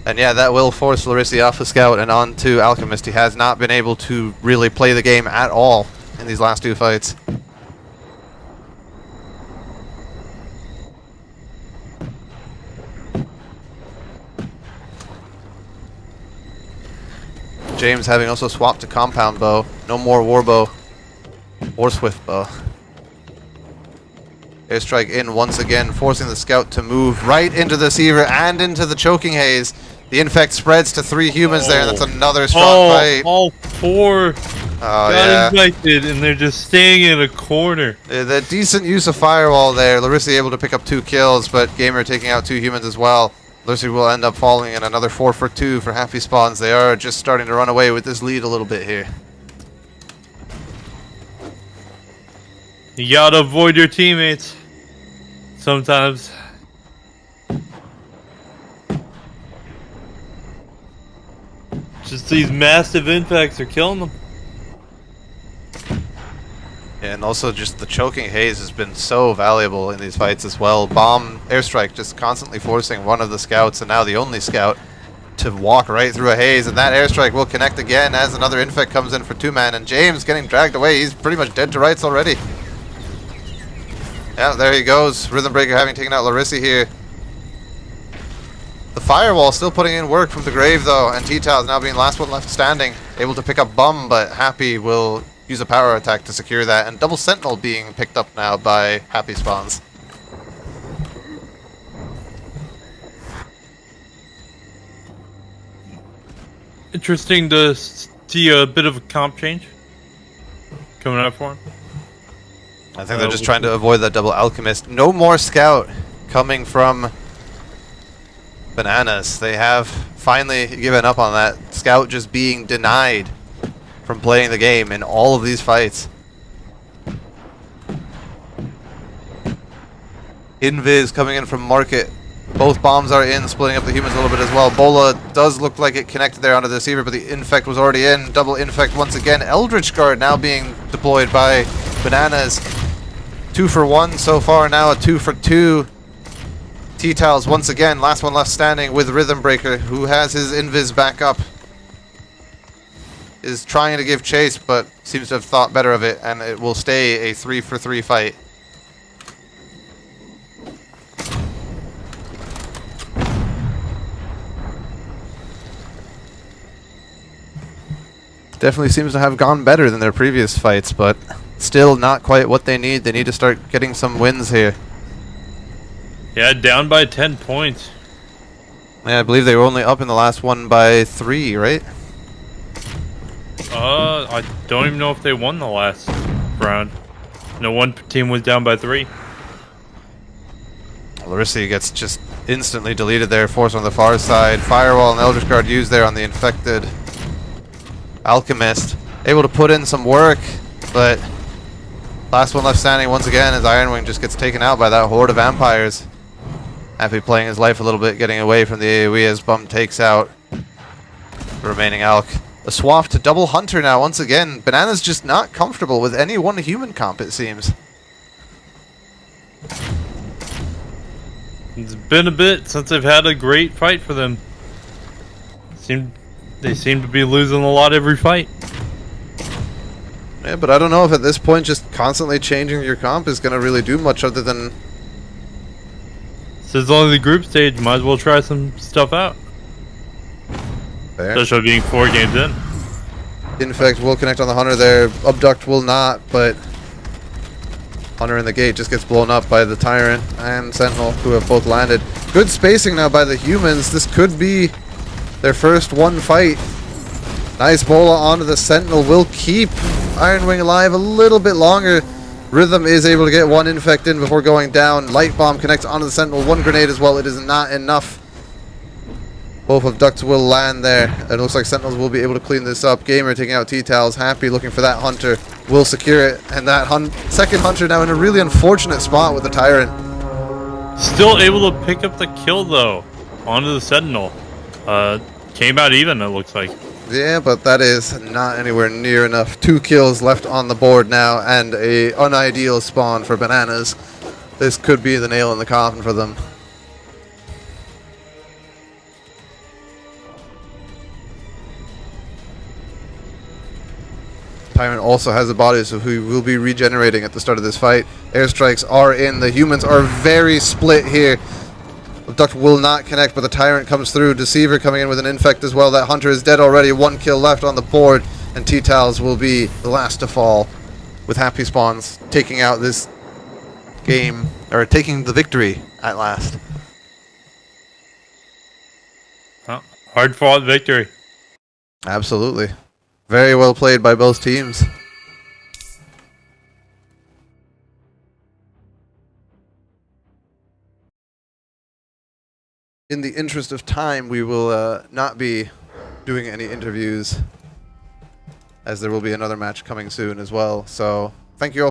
And yeah, that will force Larissi off the Scout and onto Alchemist. He has not been able to really play the game at all in these last 2 fights. James having also swapped to Compound Bow. No more War Bow or Swift Bow. Airstrike in once again, forcing the Scout to move right into the Deceiver and into the Choking Haze. The Infect spreads to 3 humans there, and that's another strong fight. All 4. got infected, and they're just staying in a corner. The decent use of Firewall there. Larissa able to pick up 2 kills, but Gamer taking out 2 humans as well. Larissa will end up falling in another 4 for 2 for Happy Spawns. They are just starting to run away with this lead a little bit here. You gotta avoid your teammates. Sometimes. Just these massive infects are killing them. Yeah, and also just the choking haze has been so valuable in these fights as well. Bomb airstrike just constantly forcing one of the scouts, and now the only scout, to walk right through a haze, and that airstrike will connect again as another infect comes in for 2-man, and James getting dragged away. He's pretty much dead to rights already. Yeah, there he goes. Rhythm Breaker having taken out Larissa here. The Firewall still putting in work from the grave though, and T-Tow's now being last one left standing. Able to pick up Bum, but Happy will use a power attack to secure that, and Double Sentinel being picked up now by Happy Spawns. Interesting to see a bit of a comp change coming out for him. I think they're just trying to avoid that double Alchemist. No more Scout coming from Bananas. They have finally given up on that. Scout just being denied from playing the game in all of these fights. Invis coming in from Market. Both bombs are in, splitting up the humans a little bit as well. Bola does look like it connected there onto the deceiver, but the Infect was already in. Double Infect once again. Eldritch Guard now being deployed by Bananas. 2 for 1 so far now, a 2 for 2. T-Towels once again, last one left standing with Rhythm Breaker, who has his Invis back up. Is trying to give chase, but seems to have thought better of it, and it will stay a 3 for 3 fight. Definitely seems to have gone better than their previous fights, but still not quite what they need. They need to start getting some wins here. Yeah, down by 10 points. Yeah, I believe they were only up in the last one by 3, right? I don't even know if they won the last round. No, one team was down by 3. Larissa gets just instantly deleted there, forced on the far side. Firewall and Eldritch Guard used there on the infected Alchemist. Able to put in some work, but last one left standing once again as Ironwing just gets taken out by that horde of vampires. Happy playing his life a little bit, getting away from the AoE as Bum takes out the remaining Alk. A swap to double Hunter now once again. Banana's just not comfortable with any one human comp, it seems. It's been a bit since they've had a great fight for them. They seem to be losing a lot every fight. Yeah, but I don't know if at this point just constantly changing your comp is going to really do much other than... This is only the group stage, might as well try some stuff out. Fair. Especially being 4 games in. Infect will connect on the Hunter there. Abduct will not, but Hunter in the gate just gets blown up by the Tyrant and Sentinel, who have both landed. Good spacing now by the humans. This could be their first one fight. Nice bola onto the Sentinel. Will keep Ironwing alive a little bit longer. Rhythm is able to get one infect in before going down. Light Bomb connects onto the Sentinel. One grenade as well. It is not enough. Both abducts will land there. It looks like Sentinels will be able to clean this up. Gamer taking out T-Towels. Happy looking for that Hunter. Will secure it. And that second Hunter now in a really unfortunate spot with the Tyrant. Still able to pick up the kill though. Onto the Sentinel. Came out even, it looks like. Yeah, but that is not anywhere near enough. 2 kills left on the board now, and a unideal spawn for Bananas. This could be the nail in the coffin for them. Tyrant also has a body, so he will be regenerating at the start of this fight. Airstrikes are in. The humans are very split here. Abduct will not connect, but the Tyrant comes through. Deceiver coming in with an infect as well. That Hunter is dead already. 1 kill left on the board, and T-Towels will be the last to fall, with Happy Spawns taking out this game, or taking the victory at last. Hard-fought victory. Absolutely. Very well played by both teams. In the interest of time, we will not be doing any interviews, as there will be another match coming soon as well. So thank you all.